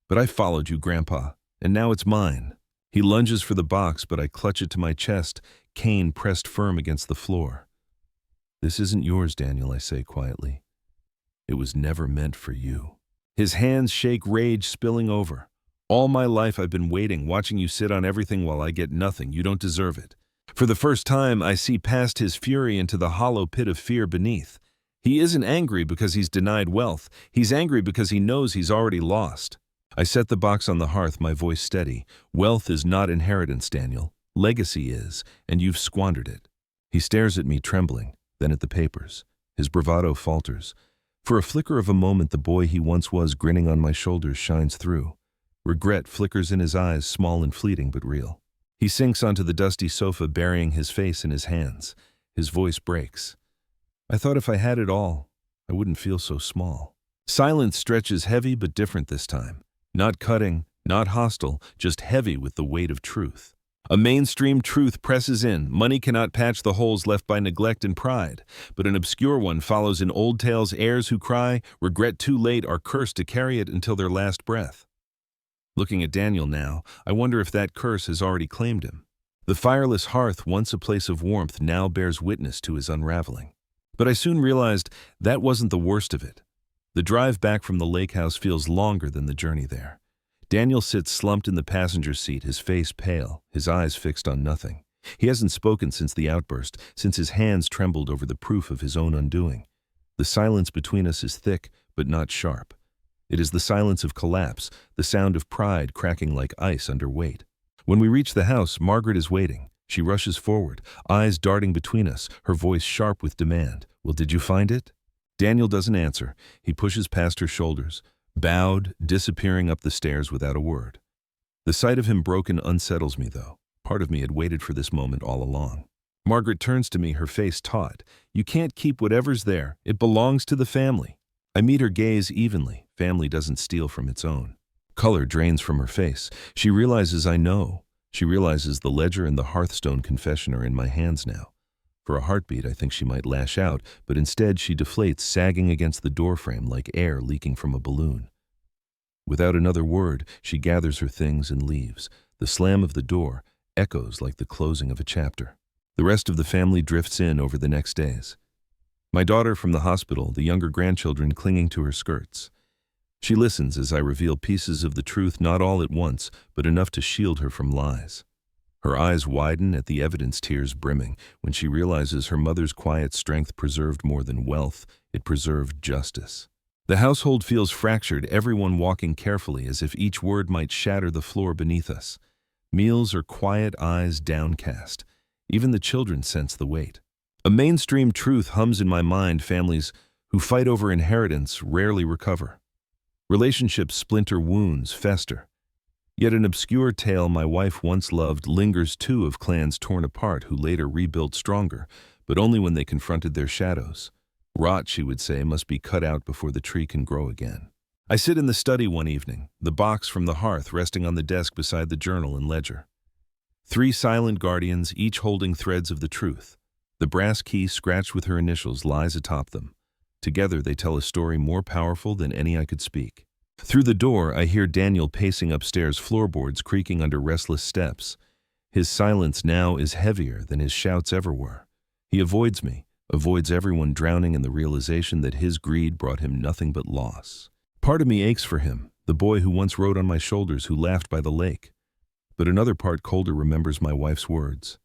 But I followed you, Grandpa, and now it's mine. He lunges for the box, but I clutch it to my chest, cane pressed firm against the floor. This isn't yours, Daniel, I say quietly. It was never meant for you. His hands shake, rage spilling over. All my life I've been waiting, watching you sit on everything while I get nothing. You don't deserve it. For the first time, I see past his fury into the hollow pit of fear beneath. He isn't angry because he's denied wealth. He's angry because he knows he's already lost. I set the box on the hearth, my voice steady. Wealth is not inheritance, Daniel. Legacy is, and you've squandered it. He stares at me, trembling, then at the papers. His bravado falters. For a flicker of a moment, the boy he once was, grinning on my shoulders, shines through. Regret flickers in his eyes, small and fleeting but real. He sinks onto the dusty sofa, burying his face in his hands. His voice breaks. I thought if I had it all, I wouldn't feel so small. Silence stretches, heavy but different this time. Not cutting, not hostile, just heavy with the weight of truth. A mainstream truth presses in. Money cannot patch the holes left by neglect and pride, but an obscure one follows in old tales. Heirs who cry, regret too late, are cursed to carry it until their last breath. Looking at Daniel now, I wonder if that curse has already claimed him. The fireless hearth, once a place of warmth, now bears witness to his unraveling. But I soon realized that wasn't the worst of it. The drive back from the lake house feels longer than the journey there. Daniel sits slumped in the passenger seat, his face pale, his eyes fixed on nothing. He hasn't spoken since the outburst, since his hands trembled over the proof of his own undoing. The silence between us is thick, but not sharp. It is the silence of collapse, the sound of pride cracking like ice under weight. When we reach the house, Margaret is waiting. She rushes forward, eyes darting between us, her voice sharp with demand. Well, did you find it? Daniel doesn't answer. He pushes past her shoulders, bowed, disappearing up the stairs without a word. The sight of him broken unsettles me, though. Part of me had waited for this moment all along. Margaret turns to me, her face taut. You can't keep whatever's there. It belongs to the family. I meet her gaze evenly. Family doesn't steal from its own. Color drains from her face. She realizes I know. She realizes the ledger and the hearthstone confession are in my hands now. For a heartbeat, I think she might lash out, but instead she deflates, sagging against the doorframe like air leaking from a balloon. Without another word, she gathers her things and leaves. The slam of the door echoes like the closing of a chapter. The rest of the family drifts in over the next days. My daughter from the hospital, the younger grandchildren clinging to her skirts. She listens as I reveal pieces of the truth, not all at once, but enough to shield her from lies. Her eyes widen at the evidence, tears brimming, when she realizes her mother's quiet strength preserved more than wealth, it preserved justice. The household feels fractured, everyone walking carefully as if each word might shatter the floor beneath us. Meals are quiet, eyes downcast. Even the children sense the weight. A mainstream truth hums in my mind. Families who fight over inheritance rarely recover. Relationships splinter, wounds fester. Yet an obscure tale my wife once loved lingers too, of clans torn apart who later rebuilt stronger, but only when they confronted their shadows. Rot, she would say, must be cut out before the tree can grow again. I sit in the study one evening, the box from the hearth resting on the desk beside the journal and ledger. 3 silent guardians, each holding threads of the truth. The brass key, scratched with her initials, lies atop them. Together they tell a story more powerful than any I could speak. Through the door, I hear Daniel pacing upstairs, floorboards creaking under restless steps. His silence now is heavier than his shouts ever were. He avoids me, avoids everyone, drowning in the realization that his greed brought him nothing but loss. Part of me aches for him, the boy who once rode on my shoulders, who laughed by the lake. But another part, colder, remembers my wife's words.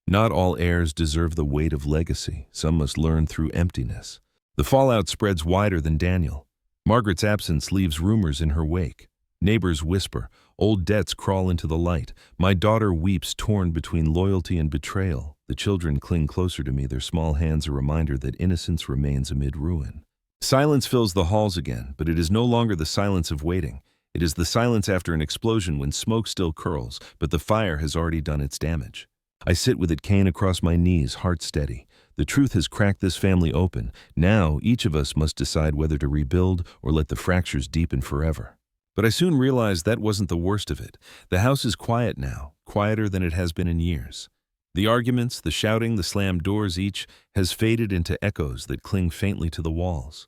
Not all heirs deserve the weight of legacy. Some must learn through emptiness. The fallout spreads wider than Daniel. Margaret's absence leaves rumors in her wake. Neighbors whisper, old debts crawl into the light. My daughter weeps, torn between loyalty and betrayal. The children cling closer to me, their small hands a reminder that innocence remains amid ruin. Silence fills the halls again, but it is no longer the silence of waiting. It is the silence after an explosion when smoke still curls, but the fire has already done its damage. I sit with it, cane across my knees, heart steady. The truth has cracked this family open. Now, each of us must decide whether to rebuild or let the fractures deepen forever. But I soon realized that wasn't the worst of it. The house is quiet now, quieter than it has been in years. The arguments, the shouting, the slammed doors, each has faded into echoes that cling faintly to the walls.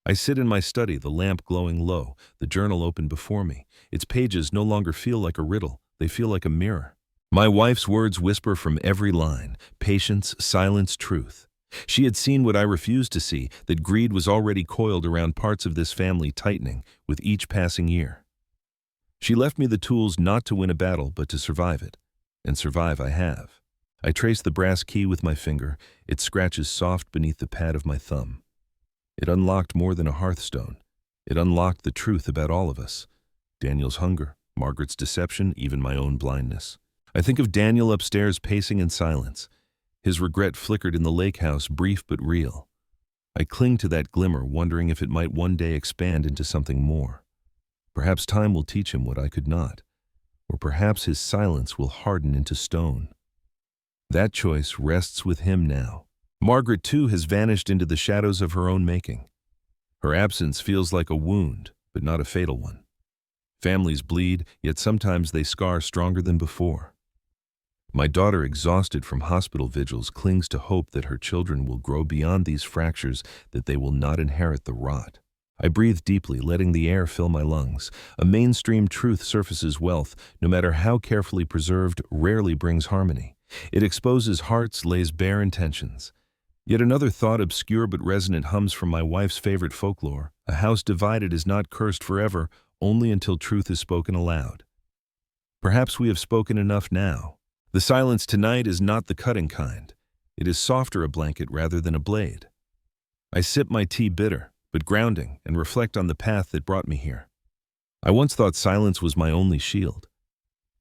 I sit in my study, the lamp glowing low, the journal open before me. Its pages no longer feel like a riddle, they feel like a mirror. My wife's words whisper from every line, patience, silence, truth. She had seen what I refused to see, that greed was already coiled around parts of this family, tightening with each passing year. She left me the tools not to win a battle, but to survive it. And survive I have. I trace the brass key with my finger. It scratches soft beneath the pad of my thumb. It unlocked more than a hearthstone. It unlocked the truth about all of us. Daniel's hunger, Margaret's deception, even my own blindness. I think of Daniel upstairs pacing in silence. His regret flickered in the lake house, brief but real. I cling to that glimmer, wondering if it might one day expand into something more. Perhaps time will teach him what I could not, or perhaps his silence will harden into stone. That choice rests with him now. Margaret, too, has vanished into the shadows of her own making. Her absence feels like a wound, but not a fatal one. Families bleed, yet sometimes they scar stronger than before. My daughter, exhausted from hospital vigils, clings to hope that her children will grow beyond these fractures, that they will not inherit the rot. I breathe deeply, letting the air fill my lungs. A mainstream truth surfaces: wealth, no matter how carefully preserved, rarely brings harmony. It exposes hearts, lays bare intentions. Yet another thought, obscure but resonant, hums from my wife's favorite folklore. A house divided is not cursed forever, only until truth is spoken aloud. Perhaps we have spoken enough now. The silence tonight is not the cutting kind. It is softer, a blanket rather than a blade. I sip my tea, bitter but grounding, and reflect on the path that brought me here. I once thought silence was my only shield.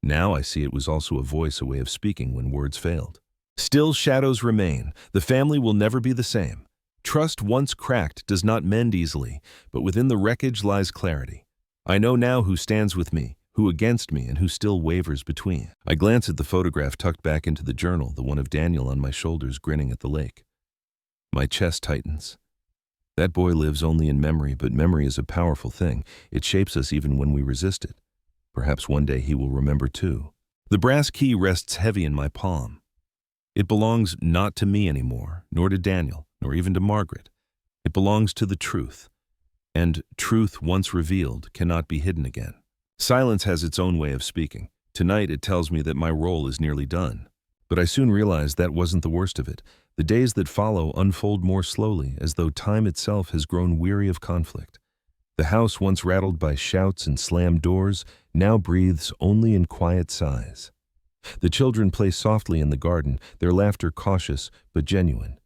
Now I see it was also a voice, a way of speaking when words failed. Still, shadows remain. The family will never be the same. Trust once cracked does not mend easily, but within the wreckage lies clarity. I know now who stands with me, who against me, and who still wavers between. I glance at the photograph tucked back into the journal, the one of Daniel on my shoulders grinning at the lake. My chest tightens. That boy lives only in memory, but memory is a powerful thing. It shapes us even when we resist it. Perhaps one day he will remember too. The brass key rests heavy in my palm. It belongs not to me anymore, nor to Daniel, nor even to Margaret. It belongs to the truth. And truth, once revealed, cannot be hidden again. Silence has its own way of speaking. Tonight it tells me that my role is nearly done. But I soon realized that wasn't the worst of it. The days that follow unfold more slowly, as though time itself has grown weary of conflict. The house, once rattled by shouts and slammed doors, now breathes only in quiet sighs. The children play softly in the garden, their laughter cautious but genuine.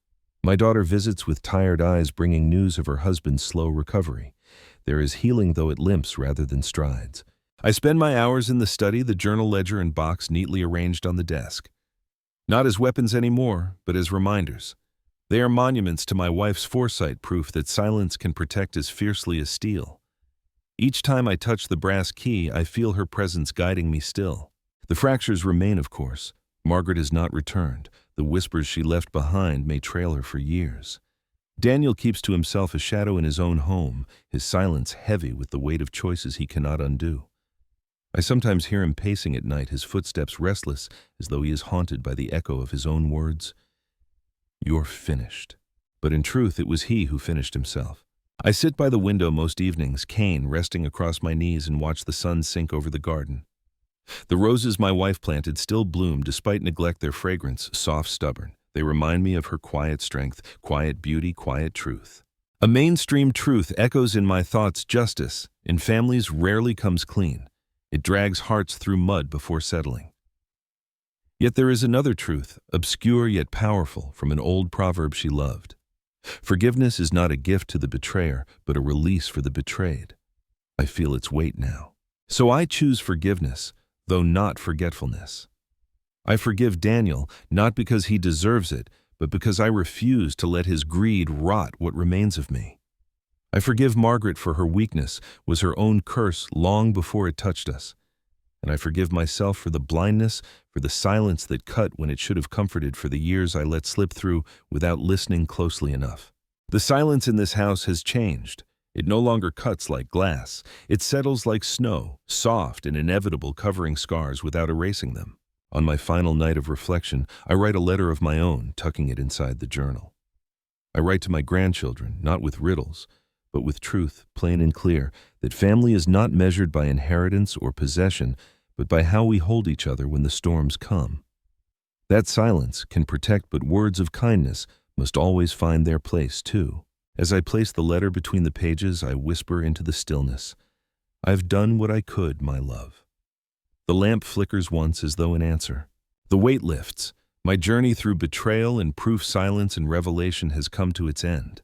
My daughter visits with tired eyes, bringing news of her husband's slow recovery. There is healing, though it limps rather than strides. I spend my hours in the study, the journal, ledger, and box neatly arranged on the desk. Not as weapons anymore, but as reminders. They are monuments to my wife's foresight, proof that silence can protect as fiercely as steel. Each time I touch the brass key, I feel her presence guiding me still. The fractures remain, of course. Margaret has not returned. The whispers she left behind may trail her for years. Daniel keeps to himself, a shadow in his own home, his silence heavy with the weight of choices he cannot undo. I sometimes hear him pacing at night, his footsteps restless, as though he is haunted by the echo of his own words. "You're finished." But in truth, it was he who finished himself. I sit by the window most evenings, cane resting across my knees, and watch the sun sink over the garden. The roses my wife planted still bloom despite neglect, their fragrance soft, stubborn. They remind me of her quiet strength, quiet beauty, quiet truth. A mainstream truth echoes in my thoughts: justice in families rarely comes clean. It drags hearts through mud before settling. Yet there is another truth, obscure yet powerful, from an old proverb she loved. Forgiveness is not a gift to the betrayer, but a release for the betrayed. I feel its weight now. So I choose forgiveness, though not forgetfulness. I forgive Daniel, not because he deserves it, but because I refuse to let his greed rot what remains of me. I forgive Margaret for her weakness was her own curse long before it touched us. And I forgive myself for the blindness, for the silence that cut when it should have comforted, for the years I let slip through without listening closely enough. The silence in this house has changed. It no longer cuts like glass. It settles like snow, soft and inevitable, covering scars without erasing them. On my final night of reflection, I write a letter of my own, tucking it inside the journal. I write to my grandchildren, not with riddles, but with truth, plain and clear, that family is not measured by inheritance or possession, but by how we hold each other when the storms come. That silence can protect, but words of kindness must always find their place too. As I place the letter between the pages, I whisper into the stillness, "I've done what I could, my love." The lamp flickers once as though in answer. The weight lifts. My journey through betrayal and proof, silence and revelation has come to its end.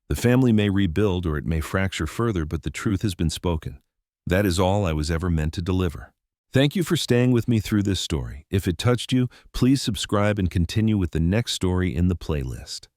The family may rebuild or it may fracture further, but the truth has been spoken. That is all I was ever meant to deliver. Thank you for staying with me through this story. If it touched you, please subscribe and continue with the next story in the playlist.